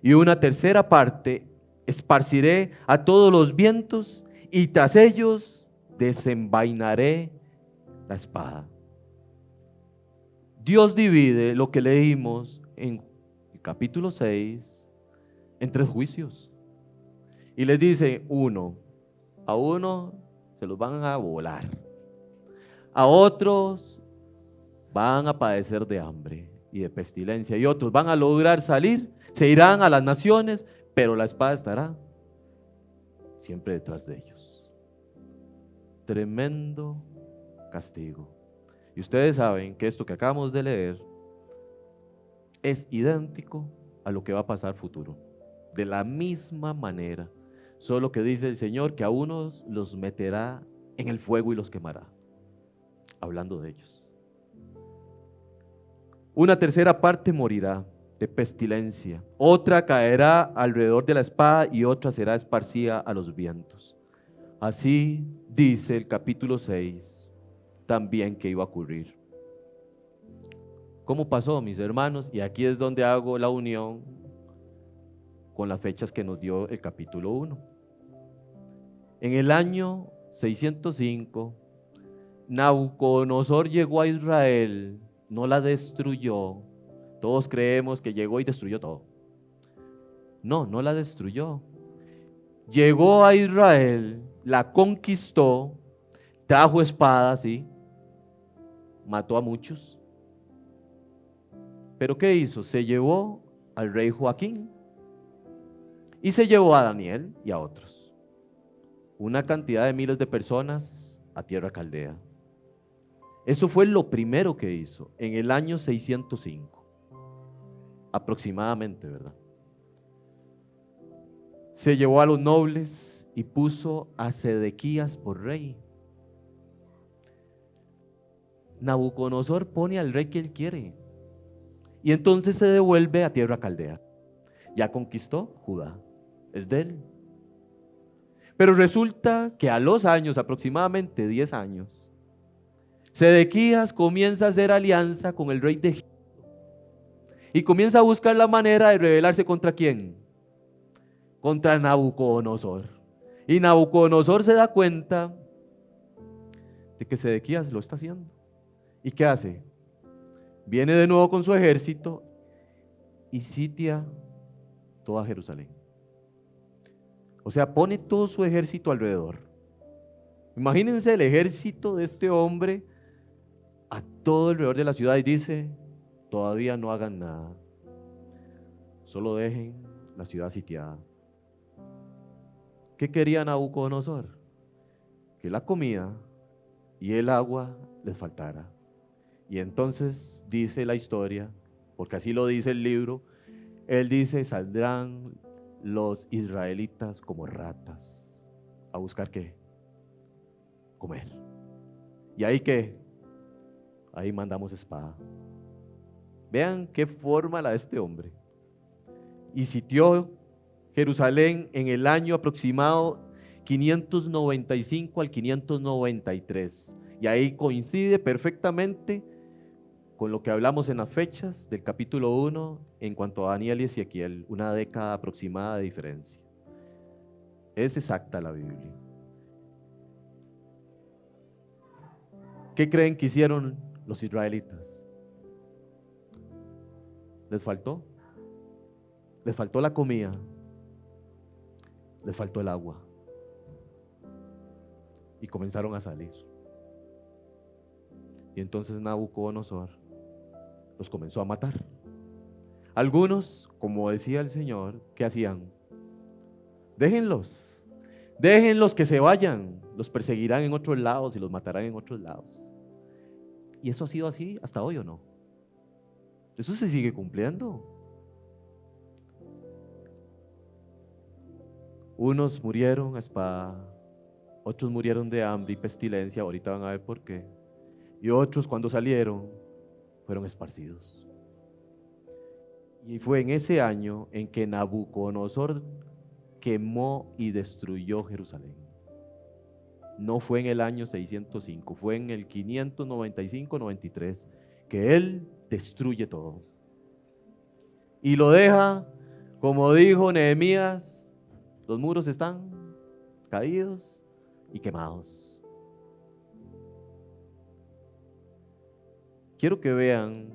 Y una tercera parte esparciré a todos los vientos, y tras ellos desenvainaré la espada. Dios divide lo que leímos en el capítulo 6 en tres juicios. Y les dice: a uno se los van a volar, a otros van a padecer de hambre y de pestilencia, y otros van a lograr salir, se irán a las naciones, pero la espada estará siempre detrás de ellos. Tremendo castigo. Y ustedes saben que esto que acabamos de leer es idéntico a lo que va a pasar futuro. De la misma manera, solo que dice el Señor que a unos los meterá en el fuego y los quemará. Hablando de ellos. Una tercera parte morirá de pestilencia, otra caerá alrededor de la espada y otra será esparcida a los vientos. Así dice el capítulo 6 también que iba a ocurrir. ¿Cómo pasó, mis hermanos? Y aquí es donde hago la unión con las fechas que nos dio el capítulo 1. En el año 605, Nabucodonosor llegó a Israel, no la destruyó. Todos creemos que llegó y destruyó todo. No, no la destruyó. Llegó a Israel, la conquistó, trajo espadas, ¿sí? Mató a muchos. ¿Pero qué hizo? Se llevó al rey Joaquín y se llevó a Daniel y a otros, una cantidad de miles de personas, a tierra caldea. Eso fue lo primero que hizo en el año 605, aproximadamente, ¿verdad? Se llevó a los nobles y puso a Sedequías por rey. Nabucodonosor pone al rey que él quiere y entonces se devuelve a tierra caldea. Ya conquistó Judá, es de él. Pero resulta que a los años, aproximadamente 10 años, Sedequías comienza a hacer alianza con el rey de Egipto y comienza a buscar la manera de rebelarse contra ¿quién? Contra Nabucodonosor. Y Nabucodonosor se da cuenta de que Sedequías lo está haciendo. ¿Y qué hace? Viene de nuevo con su ejército y sitia toda Jerusalén. O sea, pone todo su ejército alrededor. Imagínense el ejército de este hombre a todo alrededor de la ciudad y dice: todavía no hagan nada, solo dejen la ciudad sitiada. ¿Qué quería Nabucodonosor? Que la comida y el agua les faltara. Y entonces dice la historia, porque así lo dice el libro, él dice: saldrán los israelitas como ratas a buscar ¿qué? Comer. ¿Y ahí qué? Ahí mandamos espada. Vean qué forma la de este hombre. Y sitió Jerusalén en el año aproximado 595 al 593. Y ahí coincide perfectamente con lo que hablamos en las fechas del capítulo 1 en cuanto a Daniel y Ezequiel, una década aproximada de diferencia. Es exacta la Biblia. ¿Qué creen que hicieron los israelitas? ¿Les faltó? Les faltó la comida, les faltó el agua y comenzaron a salir. Y entonces Nabucodonosor los comenzó a matar. Algunos, como decía el Señor, ¿qué hacían? Déjenlos, déjenlos que se vayan, los perseguirán en otros lados y los matarán en otros lados. ¿Y eso ha sido así hasta hoy o no? Eso se sigue cumpliendo. Unos murieron a espada, otros murieron de hambre y pestilencia, ahorita van a ver por qué. Y otros cuando salieron fueron esparcidos. Y fue en ese año en que Nabucodonosor quemó y destruyó Jerusalén. No fue en el año 605, fue en el 595-93 que él destruye todo. Y lo deja, como dijo Nehemías, los muros están caídos y quemados. Quiero que vean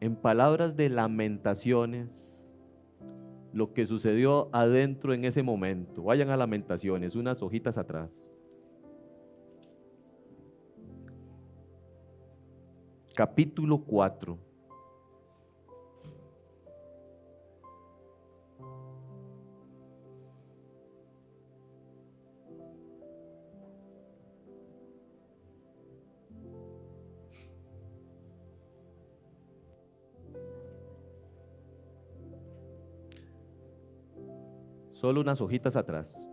en palabras de Lamentaciones lo que sucedió adentro en ese momento. Vayan a Lamentaciones, unas hojitas atrás. Capítulo 4. Solo unas hojitas atrás.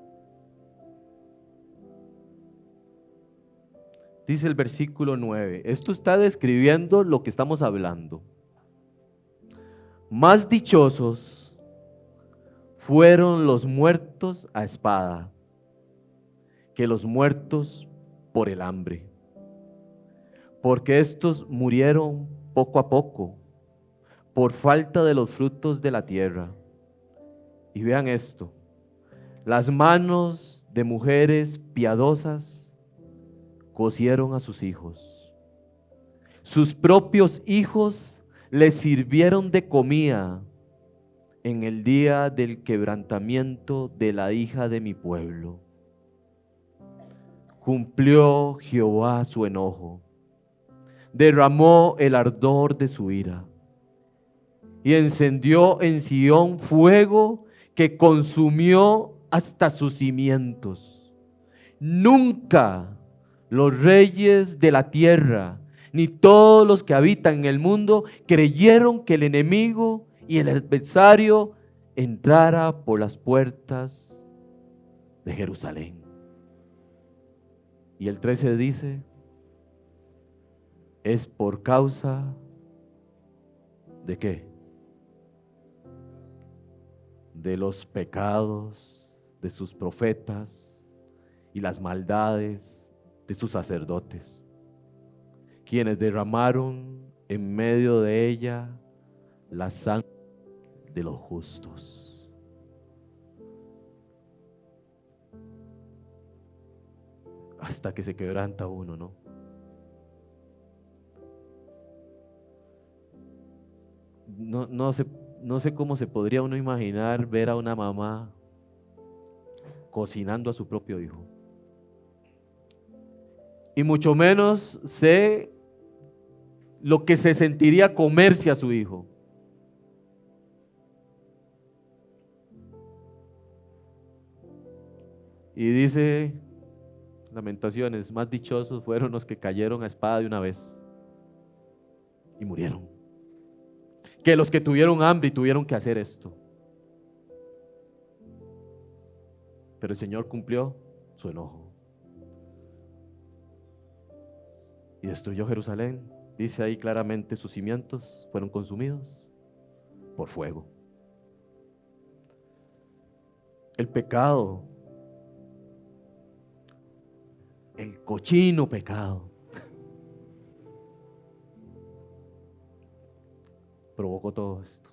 Dice el versículo 9. Esto está describiendo lo que estamos hablando. Más dichosos fueron los muertos a espada que los muertos por el hambre, porque estos murieron poco a poco por falta de los frutos de la tierra. Y vean esto: las manos de mujeres piadosas cocieron a sus hijos, sus propios hijos les sirvieron de comida en el día del quebrantamiento de la hija de mi pueblo. Cumplió Jehová su enojo, derramó el ardor de su ira, y encendió en Sión fuego que consumió hasta sus cimientos. Nunca los reyes de la tierra, ni todos los que habitan en el mundo, creyeron que el enemigo y el adversario entrara por las puertas de Jerusalén. Y el 13 dice, es por causa ¿de qué? De los pecados de sus profetas y las maldades de sus sacerdotes, quienes derramaron en medio de ella la sangre de los justos. Hasta que se quebranta uno, ¿no? No sé cómo se podría uno imaginar ver a una mamá cocinando a su propio hijo. Y mucho menos sé lo que se sentiría comerse a su hijo. Y dice Lamentaciones, más dichosos fueron los que cayeron a espada de una vez y murieron, que los que tuvieron hambre y tuvieron que hacer esto. Pero el Señor cumplió su enojo y destruyó Jerusalén. Dice ahí claramente, sus cimientos fueron consumidos por fuego. El pecado, el cochino pecado, provocó todo esto.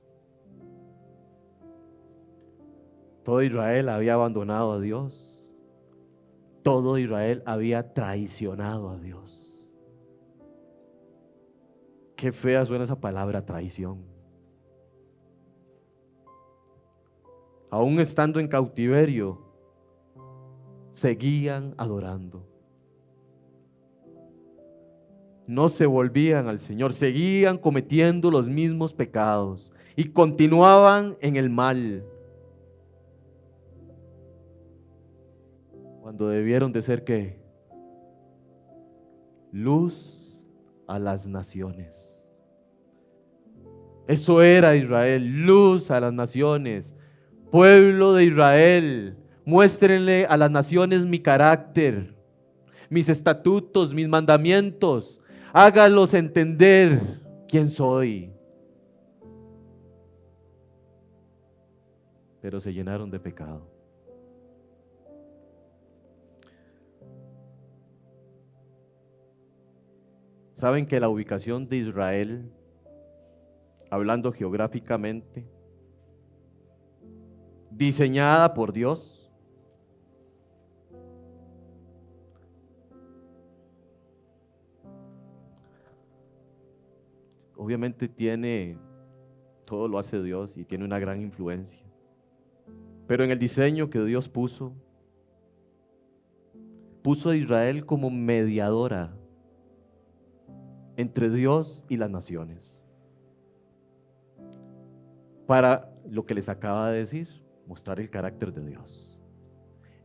Todo Israel había abandonado a Dios. Todo Israel había traicionado a Dios. Qué fea suena esa palabra, traición. Aún estando en cautiverio, seguían adorando. No se volvían al Señor, seguían cometiendo los mismos pecados y continuaban en el mal, cuando debieron de ser ¿qué? Luz a las naciones. Eso era Israel, luz a las naciones. Pueblo de Israel, muéstrenle a las naciones mi carácter, mis estatutos, mis mandamientos. Hágalos entender quién soy. Pero se llenaron de pecado. ¿Saben que la ubicación de Israel, hablando geográficamente, diseñada por Dios, obviamente todo lo hace Dios y tiene una gran influencia, pero en el diseño que Dios puso a Israel como mediadora entre Dios y las naciones, para lo que les acaba de decir, mostrar el carácter de Dios.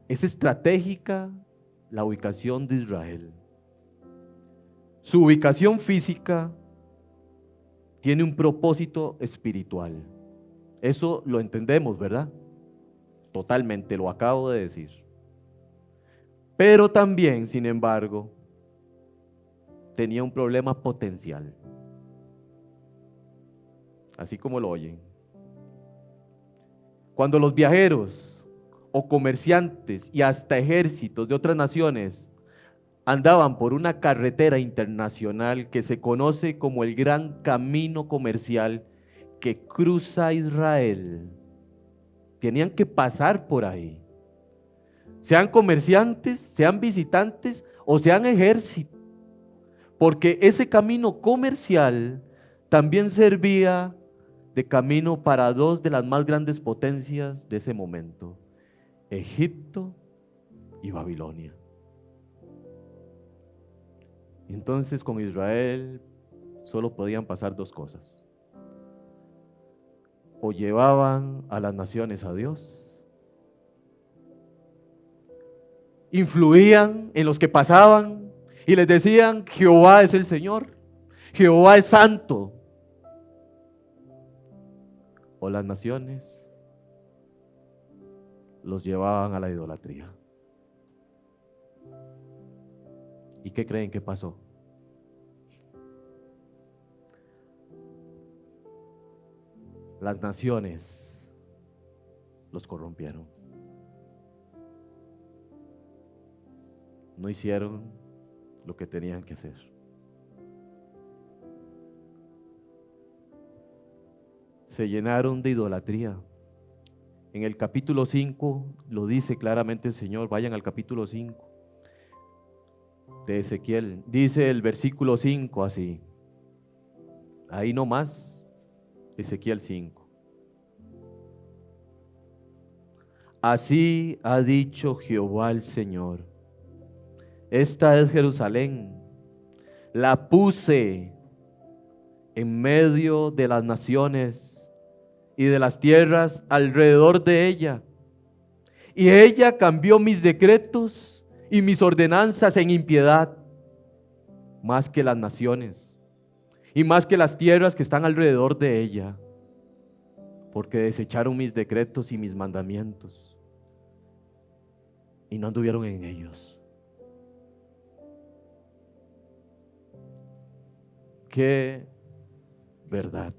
Es estratégica la ubicación de Israel. Su ubicación física tiene un propósito espiritual. Eso lo entendemos, ¿verdad? Totalmente, lo acabo de decir. Pero también, sin embargo, tenía un problema potencial. Así como lo oyen. Cuando los viajeros o comerciantes y hasta ejércitos de otras naciones andaban por una carretera internacional que se conoce como el Gran Camino Comercial que cruza Israel, tenían que pasar por ahí. Sean comerciantes, sean visitantes o sean ejércitos, porque ese camino comercial también servía de camino para dos de las más grandes potencias de ese momento, Egipto y Babilonia. Y entonces con Israel solo podían pasar dos cosas: o llevaban a las naciones a Dios. Influían en los que pasaban y les decían: Jehová es el Señor, Jehová es santo. O las naciones los llevaban a la idolatría. ¿Y qué creen que pasó? Las naciones los corrompieron. No hicieron lo que tenían que hacer. Se llenaron de idolatría. En el capítulo 5 lo dice claramente el Señor. Vayan al capítulo 5 de Ezequiel. Dice el versículo 5 así. Ahí nomás, Ezequiel 5. Así ha dicho Jehová el Señor: esta es Jerusalén, la puse en medio de las naciones y de las tierras alrededor de ella, y ella cambió mis decretos y mis ordenanzas en impiedad, más que las naciones y más que las tierras que están alrededor de ella, porque desecharon mis decretos y mis mandamientos y no anduvieron en ellos. Qué verdad.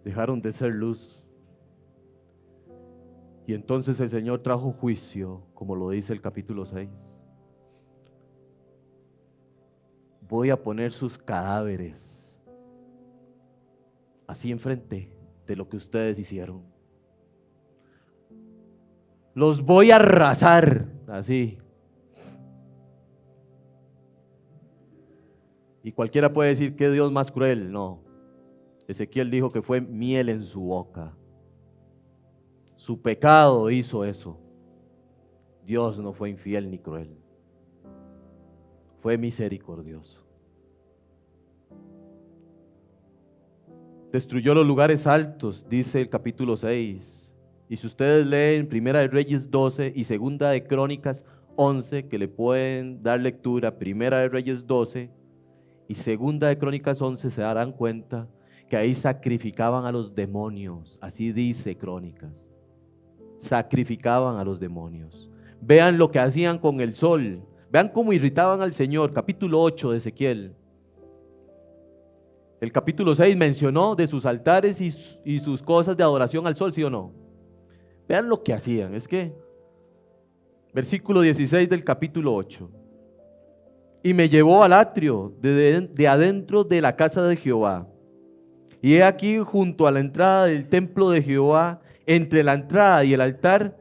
Dejaron de ser luz. Y entonces el Señor trajo juicio, como lo dice el capítulo 6. Voy a poner sus cadáveres así enfrente de lo que ustedes hicieron. Los voy a arrasar así. Y cualquiera puede decir: ¿qué Dios más cruel? No. Ezequiel dijo que fue miel en su boca. Su pecado hizo eso. Dios no fue infiel ni cruel. Fue misericordioso. Destruyó los lugares altos, dice el capítulo 6. Y si ustedes leen Primera de Reyes 12 y Segunda de Crónicas 11, que le pueden dar lectura, Primera de Reyes 12 y Segunda de Crónicas 11, se darán cuenta que ahí sacrificaban a los demonios. Así dice Crónicas. Sacrificaban a los demonios. Vean lo que hacían con el sol. Vean cómo irritaban al Señor. Capítulo 8 de Ezequiel. El capítulo 6 mencionó de sus altares y sus cosas de adoración al sol, ¿sí o no? Vean lo que hacían. Es que, versículo 16 del capítulo 8. Y me llevó al atrio de adentro de la casa de Jehová. Y he aquí, junto a la entrada del templo de Jehová, entre la entrada y el altar,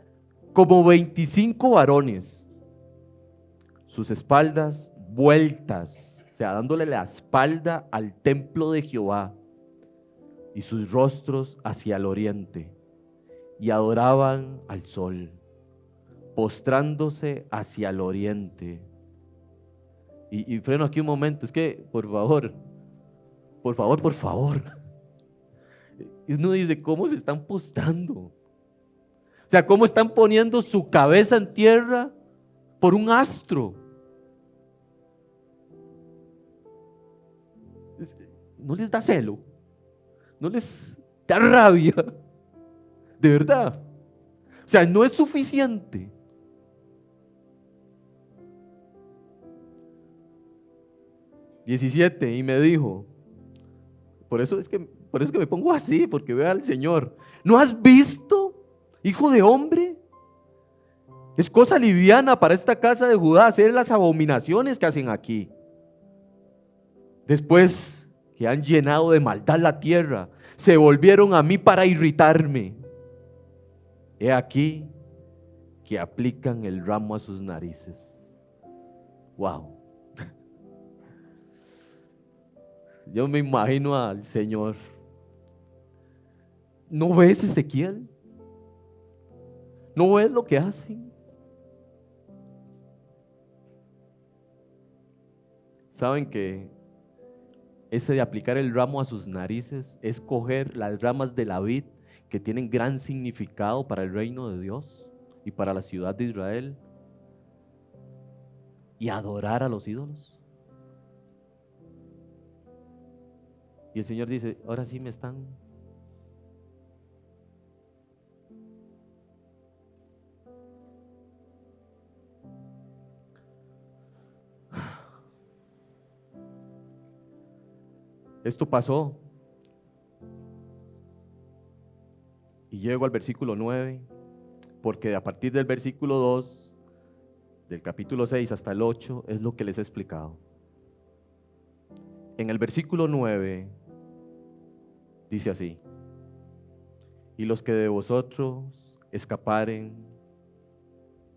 como 25 varones, sus espaldas vueltas, o sea, dándole la espalda al templo de Jehová, y sus rostros hacia el oriente, y adoraban al sol, postrándose hacia el oriente. Y freno aquí un momento, es que, por favor, y uno dice: ¿cómo se están postrando? O sea, ¿cómo están poniendo su cabeza en tierra por un astro? ¿No les da celo? ¿No les da rabia? De verdad. O sea, no es suficiente. ...17, y me dijo, por eso es que me pongo así, porque veo al Señor. ¿No has visto, hijo de hombre? Es cosa liviana para esta casa de Judá hacer las abominaciones que hacen aquí. Después que han llenado de maldad la tierra, se volvieron a mí para irritarme. He aquí que aplican el ramo a sus narices. Wow. Yo me imagino al Señor. ¿No ves, Ezequiel? ¿No ves lo que hacen? Saben que ese de aplicar el ramo a sus narices es coger las ramas de la vid que tienen gran significado para el reino de Dios y para la ciudad de Israel y adorar a los ídolos. Y el Señor dice, ahora sí me están. Esto pasó. Y llego al versículo 9, porque a partir del versículo 2, del capítulo 6 hasta el 8, es lo que les he explicado. En el versículo 9 dice así: y los que de vosotros escaparen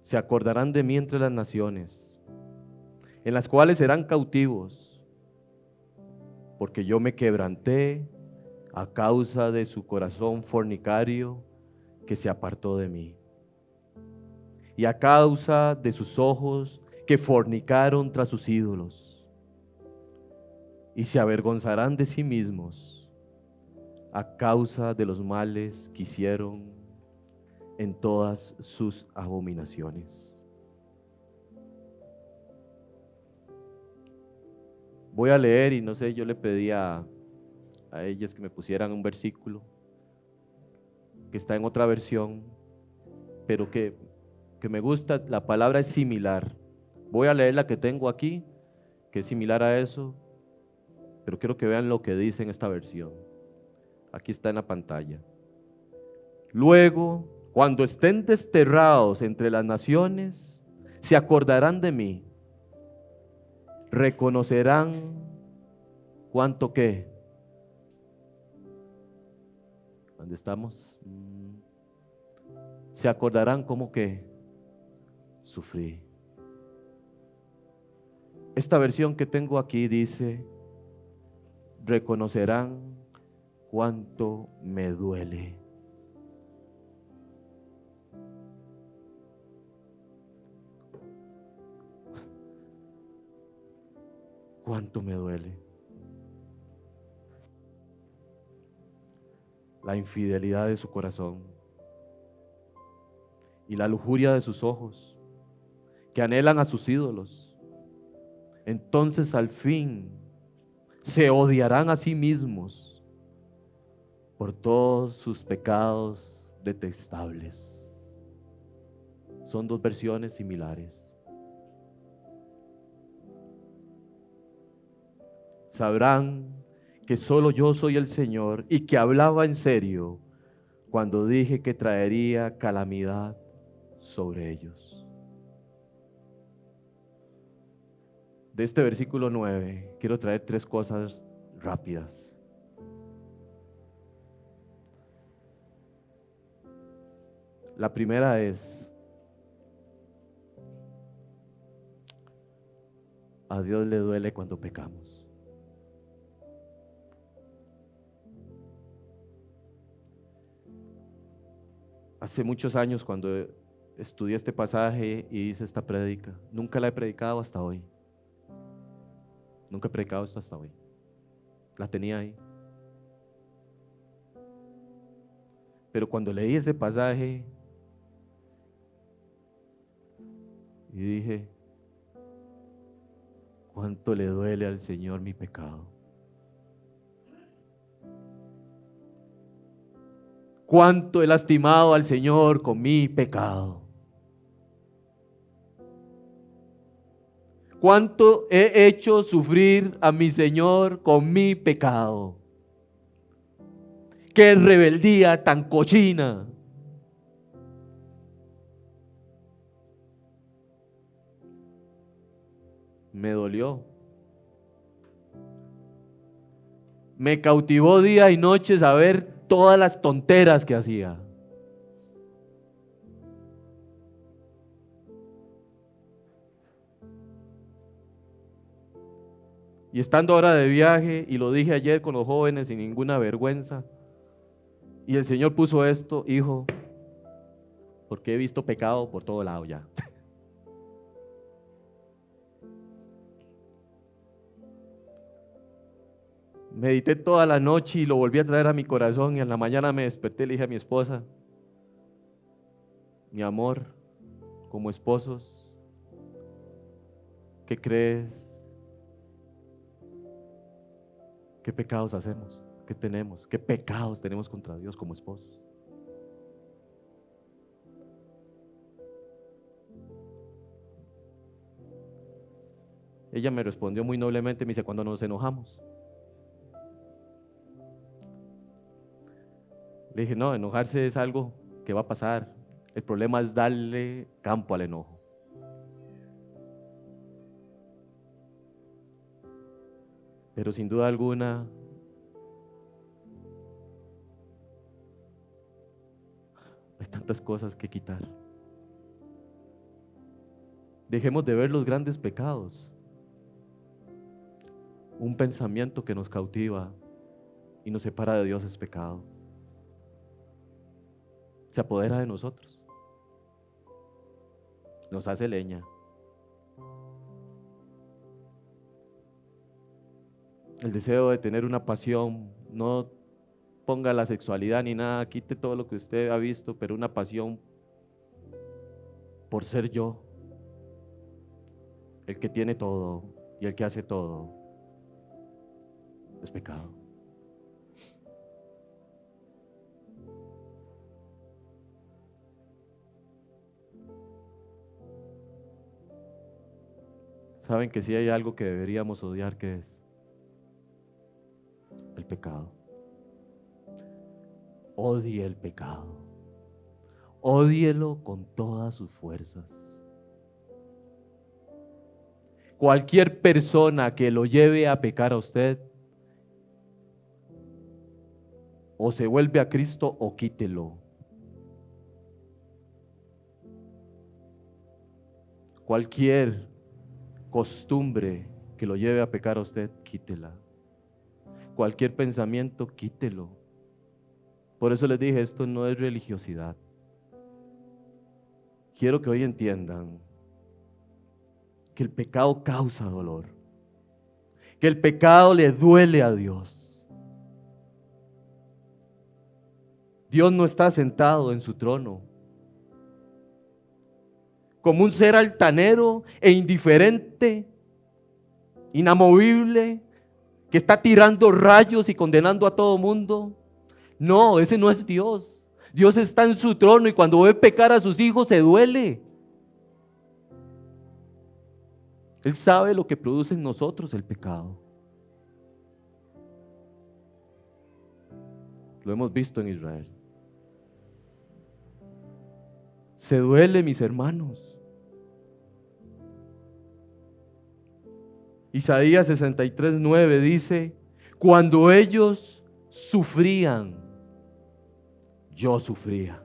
se acordarán de mí entre las naciones, en las cuales serán cautivos, porque yo me quebranté a causa de su corazón fornicario que se apartó de mí, y a causa de sus ojos que fornicaron tras sus ídolos, y se avergonzarán de sí mismos a causa de los males que hicieron en todas sus abominaciones. Voy a leer, y no sé, yo le pedí a ellas que me pusieran un versículo que está en otra versión, pero que me gusta. La palabra es similar. Voy a leer la que tengo aquí, que es similar a eso, pero quiero que vean lo que dice en esta versión. Aquí está en la pantalla. Luego, cuando estén desterrados entre las naciones, se acordarán de mí, reconocerán cuánto que. ¿Dónde estamos? Se acordarán cómo que sufrí. Esta versión que tengo aquí dice: reconocerán cuánto me duele. Cuánto me duele la infidelidad de su corazón y la lujuria de sus ojos, que anhelan a sus ídolos. Entonces al fin se odiarán a sí mismos por todos sus pecados detestables. Son dos versiones similares. Sabrán que solo yo soy el Señor y que hablaba en serio cuando dije que traería calamidad sobre ellos. De este versículo 9 quiero traer 3 cosas rápidas. La primera es: a Dios le duele cuando pecamos. Hace muchos años, cuando estudié este pasaje y hice esta prédica, nunca la he predicado hasta hoy. Nunca he predicado esto hasta hoy. La tenía ahí. Pero cuando leí ese pasaje y dije: cuánto le duele al Señor mi pecado. Cuánto he lastimado al Señor con mi pecado. Cuánto he hecho sufrir a mi Señor con mi pecado. Qué rebeldía tan cochina. Me dolió. Me cautivó día y noche saber todas las tonteras que hacía. Y estando ahora de viaje, y lo dije ayer con los jóvenes sin ninguna vergüenza, y el Señor puso esto: hijo, porque he visto pecado por todo lado ya. medité toda la noche y lo volví a traer a mi corazón y en la mañana me desperté y le dije a mi esposa, mi amor, como esposos, ¿qué crees? ¿Qué pecados hacemos? ¿Qué tenemos? ¿Qué pecados tenemos contra Dios como esposos? Ella me respondió muy noblemente, me dice, cuando nos enojamos. Le dije, no, enojarse es algo que va a pasar. El problema es darle campo al enojo. Pero sin duda alguna, hay tantas cosas que quitar. Dejemos de ver los grandes pecados. Un pensamiento que nos cautiva y nos separa de Dios es pecado. Se apodera de nosotros. Nos hace leña. El deseo de tener una pasión, no ponga la sexualidad ni nada, quite todo lo que usted ha visto, pero una pasión por ser yo, el que tiene todo y el que hace todo, es pecado. Saben que si hay algo que deberíamos odiar, ¿qué es? El pecado. Odie el pecado. Ódielo con todas sus fuerzas. Cualquier persona que lo lleve a pecar a usted, o se vuelve a Cristo o quítelo. Cualquier costumbre que lo lleve a pecar a usted, quítela. Cualquier pensamiento, quítelo. Por eso les dije, esto no es religiosidad. Quiero que hoy entiendan que el pecado causa dolor, que el pecado le duele a Dios. Dios no está sentado en su trono como un ser altanero e indiferente, inamovible, que está tirando rayos y condenando a todo mundo. No, ese no es Dios. Dios está en su trono y cuando ve pecar a sus hijos se duele. Él sabe lo que produce en nosotros el pecado. Lo hemos visto en Israel. Se duele, mis hermanos. Isaías 63:9 dice, cuando ellos sufrían, yo sufría.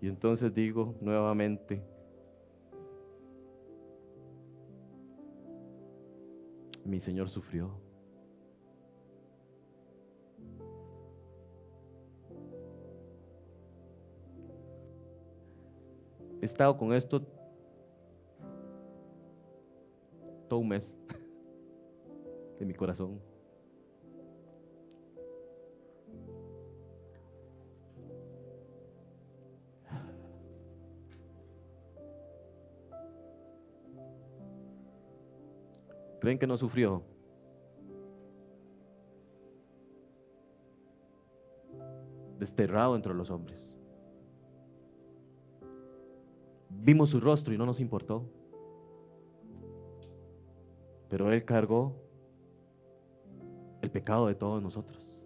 Y entonces digo nuevamente, mi Señor sufrió. He estado con esto todo un mes de mi corazón. ¿Creen que no sufrió? Desterrado entre los hombres. Vimos su rostro y no nos importó. Pero Él cargó el pecado de todos nosotros.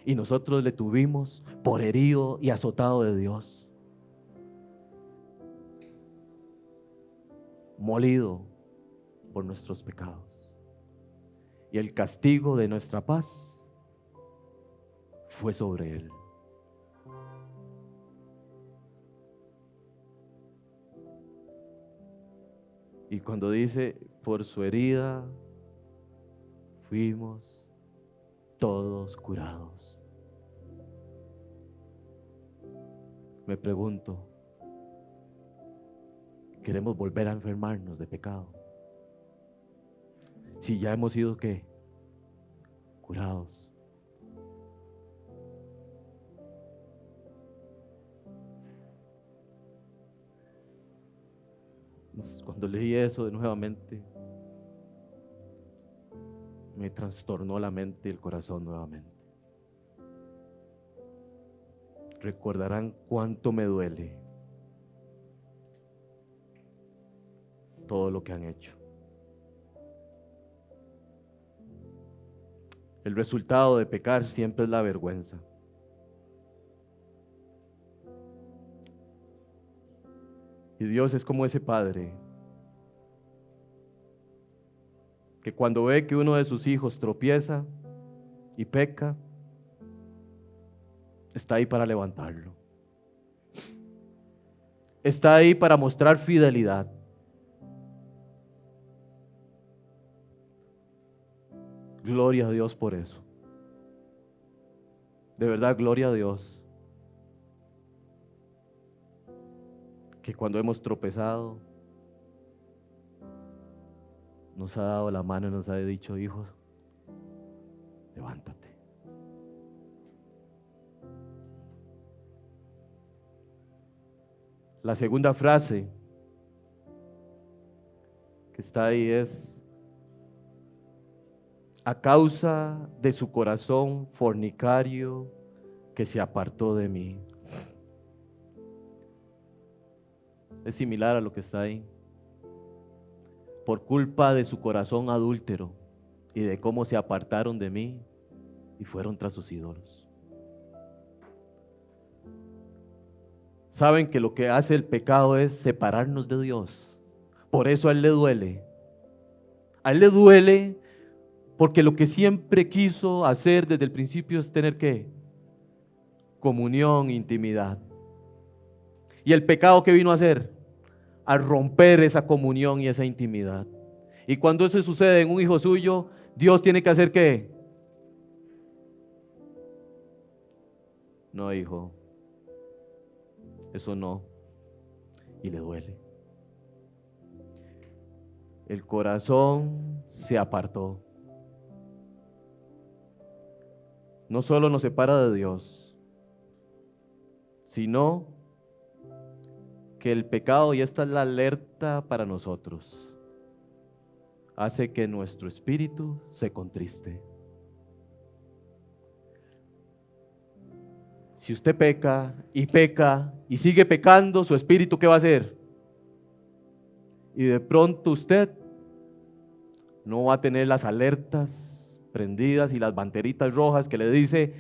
Y nosotros le tuvimos por herido y azotado de Dios. Molido por nuestros pecados. Y el castigo de nuestra paz fue sobre Él. Y cuando dice, por su herida fuimos todos curados. Me pregunto, ¿queremos volver a enfermarnos de pecado? Si ya hemos sido, ¿qué? Curados. Cuando leí eso nuevamente, me trastornó la mente y el corazón nuevamente. Recordarán cuánto me duele todo lo que han hecho. El resultado de pecar siempre es la vergüenza. Y Dios es como ese padre que cuando ve que uno de sus hijos tropieza y peca, está ahí para levantarlo. Está ahí para mostrar fidelidad. Gloria a Dios por eso. De verdad, gloria a Dios. Que cuando hemos tropezado, nos ha dado la mano y nos ha dicho, hijo, levántate. La segunda frase que está ahí es: a causa de su corazón fornicario que se apartó de mí. Es similar a lo que está ahí. Por culpa de su corazón adúltero y de cómo se apartaron de mí y fueron tras sus ídolos. Saben que lo que hace el pecado es separarnos de Dios. Por eso a Él le duele. A Él le duele porque lo que siempre quiso hacer desde el principio es tener ¿qué? Comunión, intimidad. ¿Y el pecado qué vino a hacer? A romper esa comunión y esa intimidad. Y cuando eso sucede en un hijo suyo, Dios tiene que hacer ¿qué? No, hijo, eso no. Y le duele. El corazón se apartó. No solo nos separa de Dios, sino que el pecado, y esta es la alerta para nosotros, hace que nuestro espíritu se contriste. Si usted peca y sigue pecando, su espíritu ¿qué va a hacer? Y de pronto usted no va a tener las alertas prendidas y las banderitas rojas que le dice,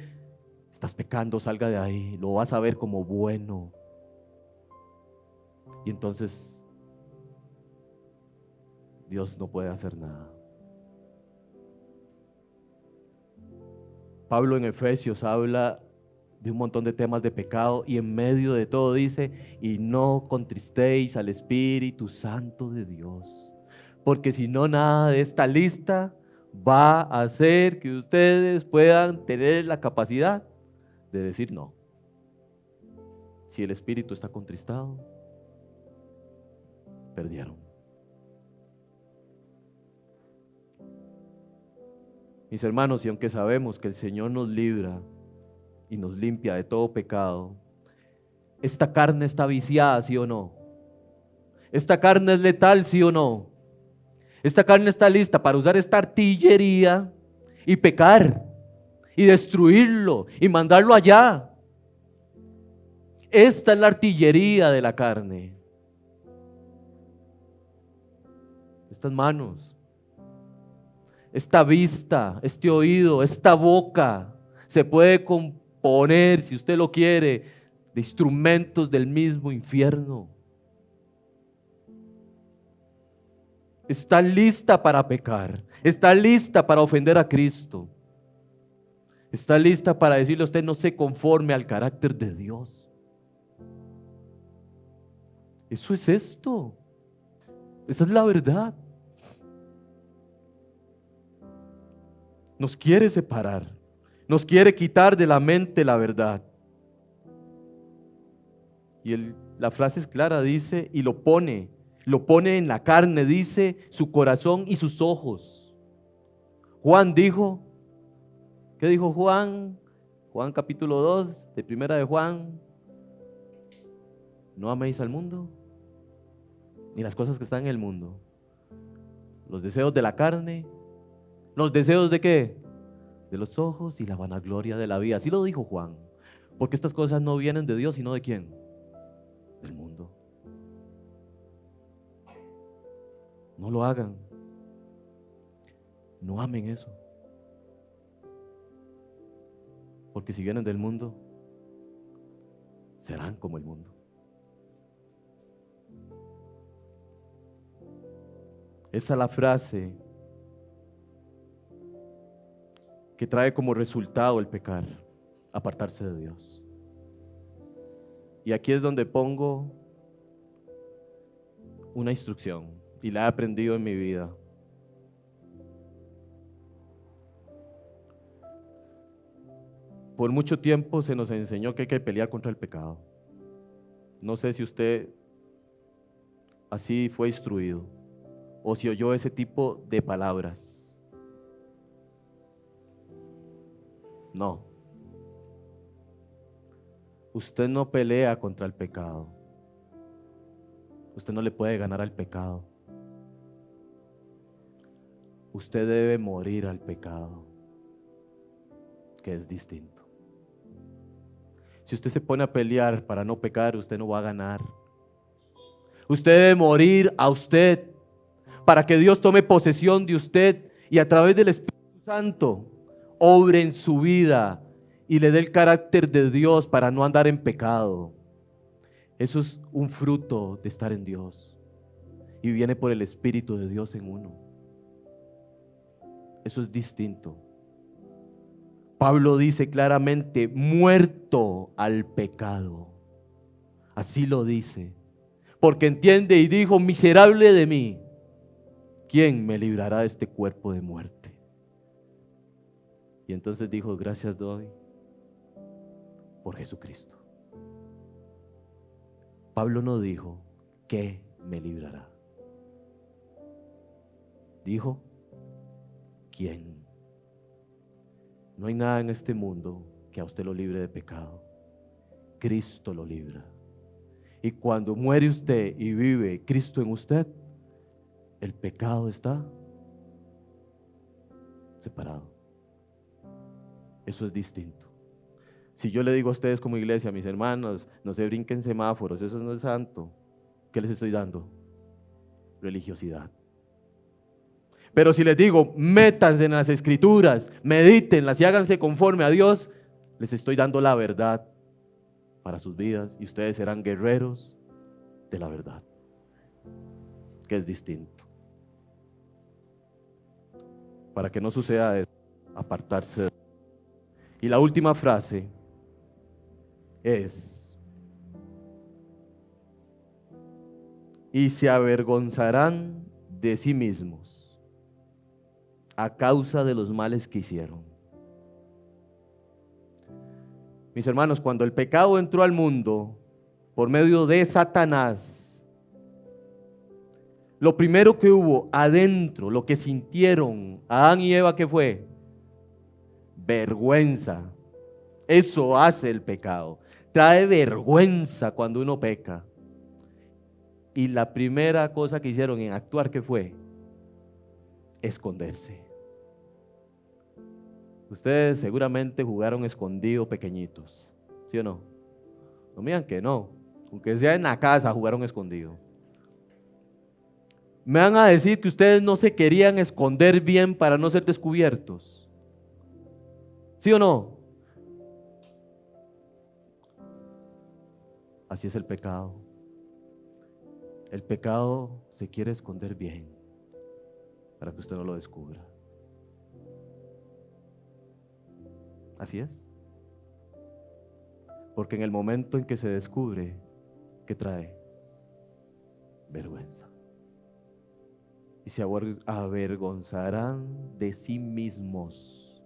estás pecando, salga de ahí, lo vas a ver como bueno. Y entonces Dios no puede hacer nada. Pablo en Efesios habla de un montón de temas de pecado y en medio de todo dice, y no contristéis al Espíritu Santo de Dios, porque si no, nada de esta lista va a hacer que ustedes puedan tener la capacidad de decir no. Si el Espíritu está contristado, perdieron. Mis hermanos, y aunque sabemos que el Señor nos libra y nos limpia de todo pecado, esta carne está viciada, ¿sí o no? Esta carne es letal, ¿sí o no? Esta carne está lista para usar esta artillería y pecar y destruirlo y mandarlo allá. Esta es la artillería de la carne. Estas manos, esta vista, este oído, esta boca se puede componer, si usted lo quiere, de instrumentos del mismo infierno. Está lista para pecar, está lista para ofender a Cristo, está lista para decirle a usted no se conforme al carácter de Dios. Eso es esto, esa es la verdad. Nos quiere separar, nos quiere quitar de la mente la verdad. Y la frase es clara, dice, y lo pone en la carne, dice, su corazón y sus ojos. Juan dijo, ¿qué dijo Juan? Juan capítulo 2, de primera de Juan, no améis al mundo, ni las cosas que están en el mundo. Los deseos de la carne, los deseos de ¿qué? De los ojos y la vanagloria de la vida. Así lo dijo Juan, porque estas cosas no vienen de Dios, sino de ¿quién? Del mundo. No lo hagan. No amen eso. Porque si vienen del mundo, serán como el mundo. Esa es la frase que trae como resultado el pecar, apartarse de Dios. Y aquí es donde pongo una instrucción, y la he aprendido en mi vida. Por mucho tiempo se nos enseñó que hay que pelear contra el pecado. No sé si usted así fue instruido o si oyó ese tipo de palabras. No. Usted no pelea contra el pecado. Usted no le puede ganar al pecado. Usted debe morir al pecado, que es distinto. Si usted se pone a pelear para no pecar, usted no va a ganar. Usted debe morir a usted para que Dios tome posesión de usted y a través del Espíritu Santo obre en su vida y le dé el carácter de Dios para no andar en pecado. Eso es un fruto de estar en Dios y viene por el Espíritu de Dios en uno. Eso es distinto. Pablo dice claramente, muerto al pecado. Así lo dice. Porque entiende y dijo, miserable de mí, ¿quién me librará de este cuerpo de muerte? Y entonces dijo, gracias doy por Jesucristo. Pablo no dijo, ¿qué me librará? Dijo, ¿quién? No hay nada en este mundo que a usted lo libre de pecado. Cristo lo libra. Y cuando muere usted y vive Cristo en usted, el pecado está separado. Eso es distinto. Si yo le digo a ustedes como iglesia, mis hermanos, no se brinquen semáforos, eso no es santo, ¿qué les estoy dando? Religiosidad. Pero si les digo, métanse en las escrituras, medítenlas y háganse conforme a Dios, les estoy dando la verdad para sus vidas y ustedes serán guerreros de la verdad, que es distinto. Para que no suceda eso, apartarse. Y la última frase es, y se avergonzarán de sí mismos a causa de los males que hicieron. Mis hermanos, cuando el pecado entró al mundo por medio de Satanás, lo primero que hubo adentro, lo que sintieron Adán y Eva, ¿qué fue? Vergüenza. Eso hace el pecado. Trae vergüenza cuando uno peca. Y la primera cosa que hicieron en actuar, ¿qué fue? Esconderse. Ustedes seguramente jugaron escondido pequeñitos, ¿sí o no? No miran que no, aunque sea en la casa jugaron escondido. Me van a decir que ustedes no se querían esconder bien para no ser descubiertos, ¿sí o no? Así es el pecado. El pecado se quiere esconder bien para que usted no lo descubra. Así es. Porque en el momento en que se descubre, ¿qué trae? Vergüenza. Y se avergonzarán de sí mismos.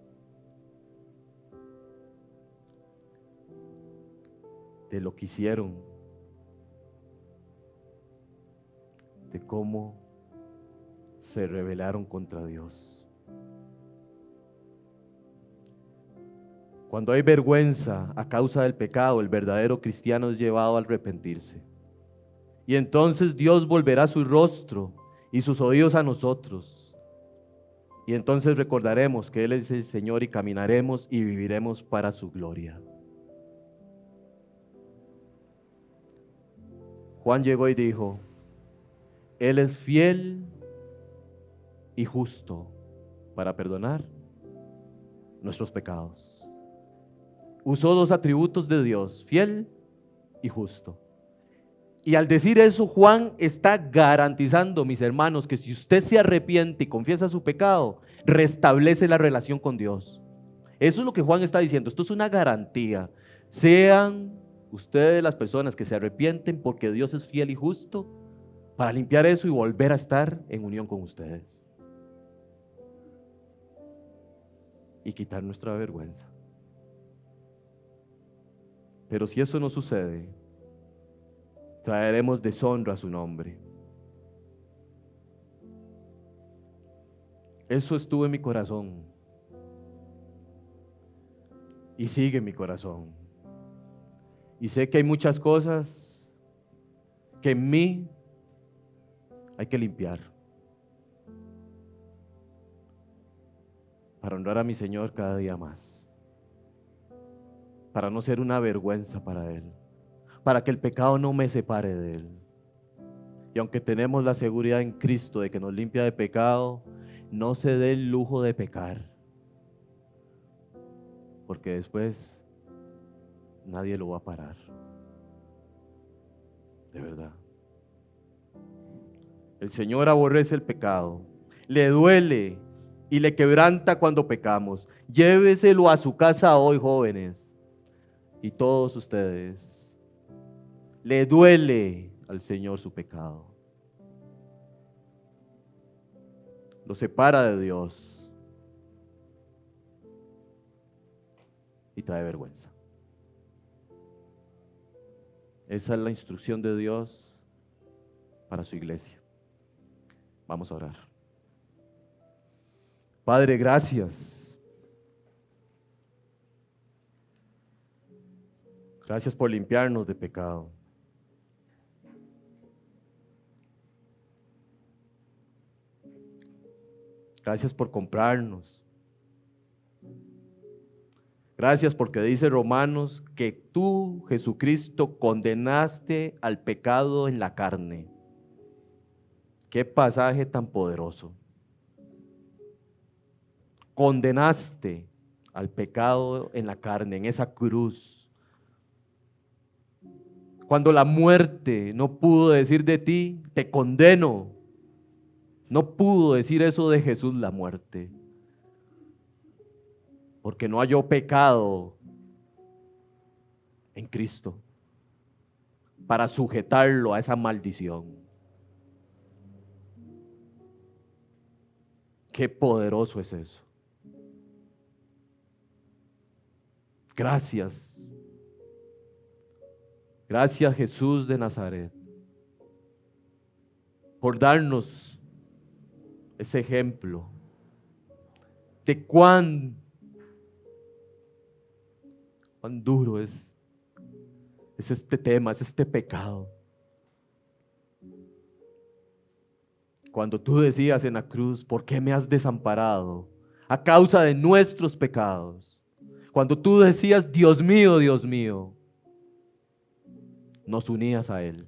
De lo que hicieron, de cómo se rebelaron contra Dios. Cuando hay vergüenza a causa del pecado, el verdadero cristiano es llevado a arrepentirse. Y entonces Dios volverá su rostro y sus oídos a nosotros. Y entonces recordaremos que Él es el Señor y caminaremos y viviremos para su gloria. Juan llegó y dijo: Él es fiel y justo para perdonar nuestros pecados. Usó dos atributos de Dios: fiel y justo. Y al decir eso, Juan está garantizando, mis hermanos, que si usted se arrepiente y confiesa su pecado, restablece la relación con Dios. Eso es lo que Juan está diciendo. Esto es una garantía. Sean ustedes las personas que se arrepienten, porque Dios es fiel y justo para limpiar eso y volver a estar en unión con ustedes y quitar nuestra vergüenza. Pero si eso no sucede, traeremos deshonra a su nombre. Eso estuvo en mi corazón y sigue en mi corazón. Y sé que hay muchas cosas que en mí hay que limpiar para honrar a mi Señor cada día más, para no ser una vergüenza para Él, para que el pecado no me separe de Él. Y aunque tenemos la seguridad en Cristo de que nos limpia de pecado, no se dé el lujo de pecar, porque después nadie lo va a parar. De verdad. El Señor aborrece el pecado, le duele y le quebranta cuando pecamos. Lléveselo a su casa hoy, jóvenes, y todos ustedes. Le duele al Señor su pecado. Lo separa de Dios y trae vergüenza. Esa es la instrucción de Dios para su iglesia. Vamos a orar. Padre, gracias. Gracias por limpiarnos de pecado. Gracias por comprarnos. Gracias porque dice Romanos que tú, Jesucristo, condenaste al pecado en la carne. Qué pasaje tan poderoso. Condenaste al pecado en la carne, en esa cruz. Cuando la muerte no pudo decir de ti, te condeno. No pudo decir eso de Jesús la muerte. Porque no halló pecado en Cristo para sujetarlo a esa maldición. Qué poderoso es eso. Gracias. Gracias, Jesús de Nazaret, por darnos ese ejemplo de cuán duro es este tema, es este pecado. Cuando tú decías en la cruz: ¿por qué me has desamparado? A causa de nuestros pecados. Cuando tú decías: Dios mío, nos unías a Él.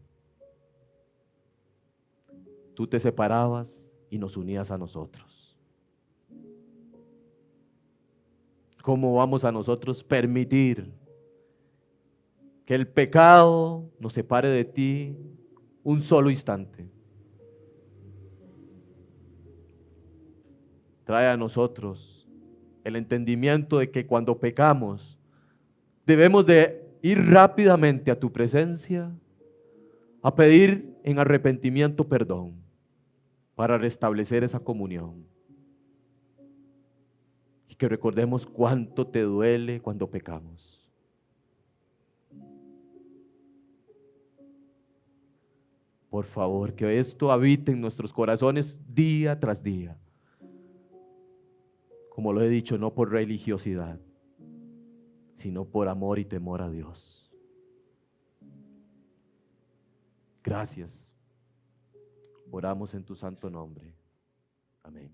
Tú te separabas y nos unías a nosotros. ¿Cómo vamos a nosotros permitir que el pecado nos separe de ti un solo instante? Trae a nosotros el entendimiento de que cuando pecamos debemos de ir rápidamente a tu presencia a pedir en arrepentimiento perdón para restablecer esa comunión. Y que recordemos cuánto te duele cuando pecamos. Por favor, que esto habite en nuestros corazones día tras día. Como lo he dicho, no por religiosidad, sino por amor y temor a Dios. Gracias. Oramos en tu santo nombre. Amén.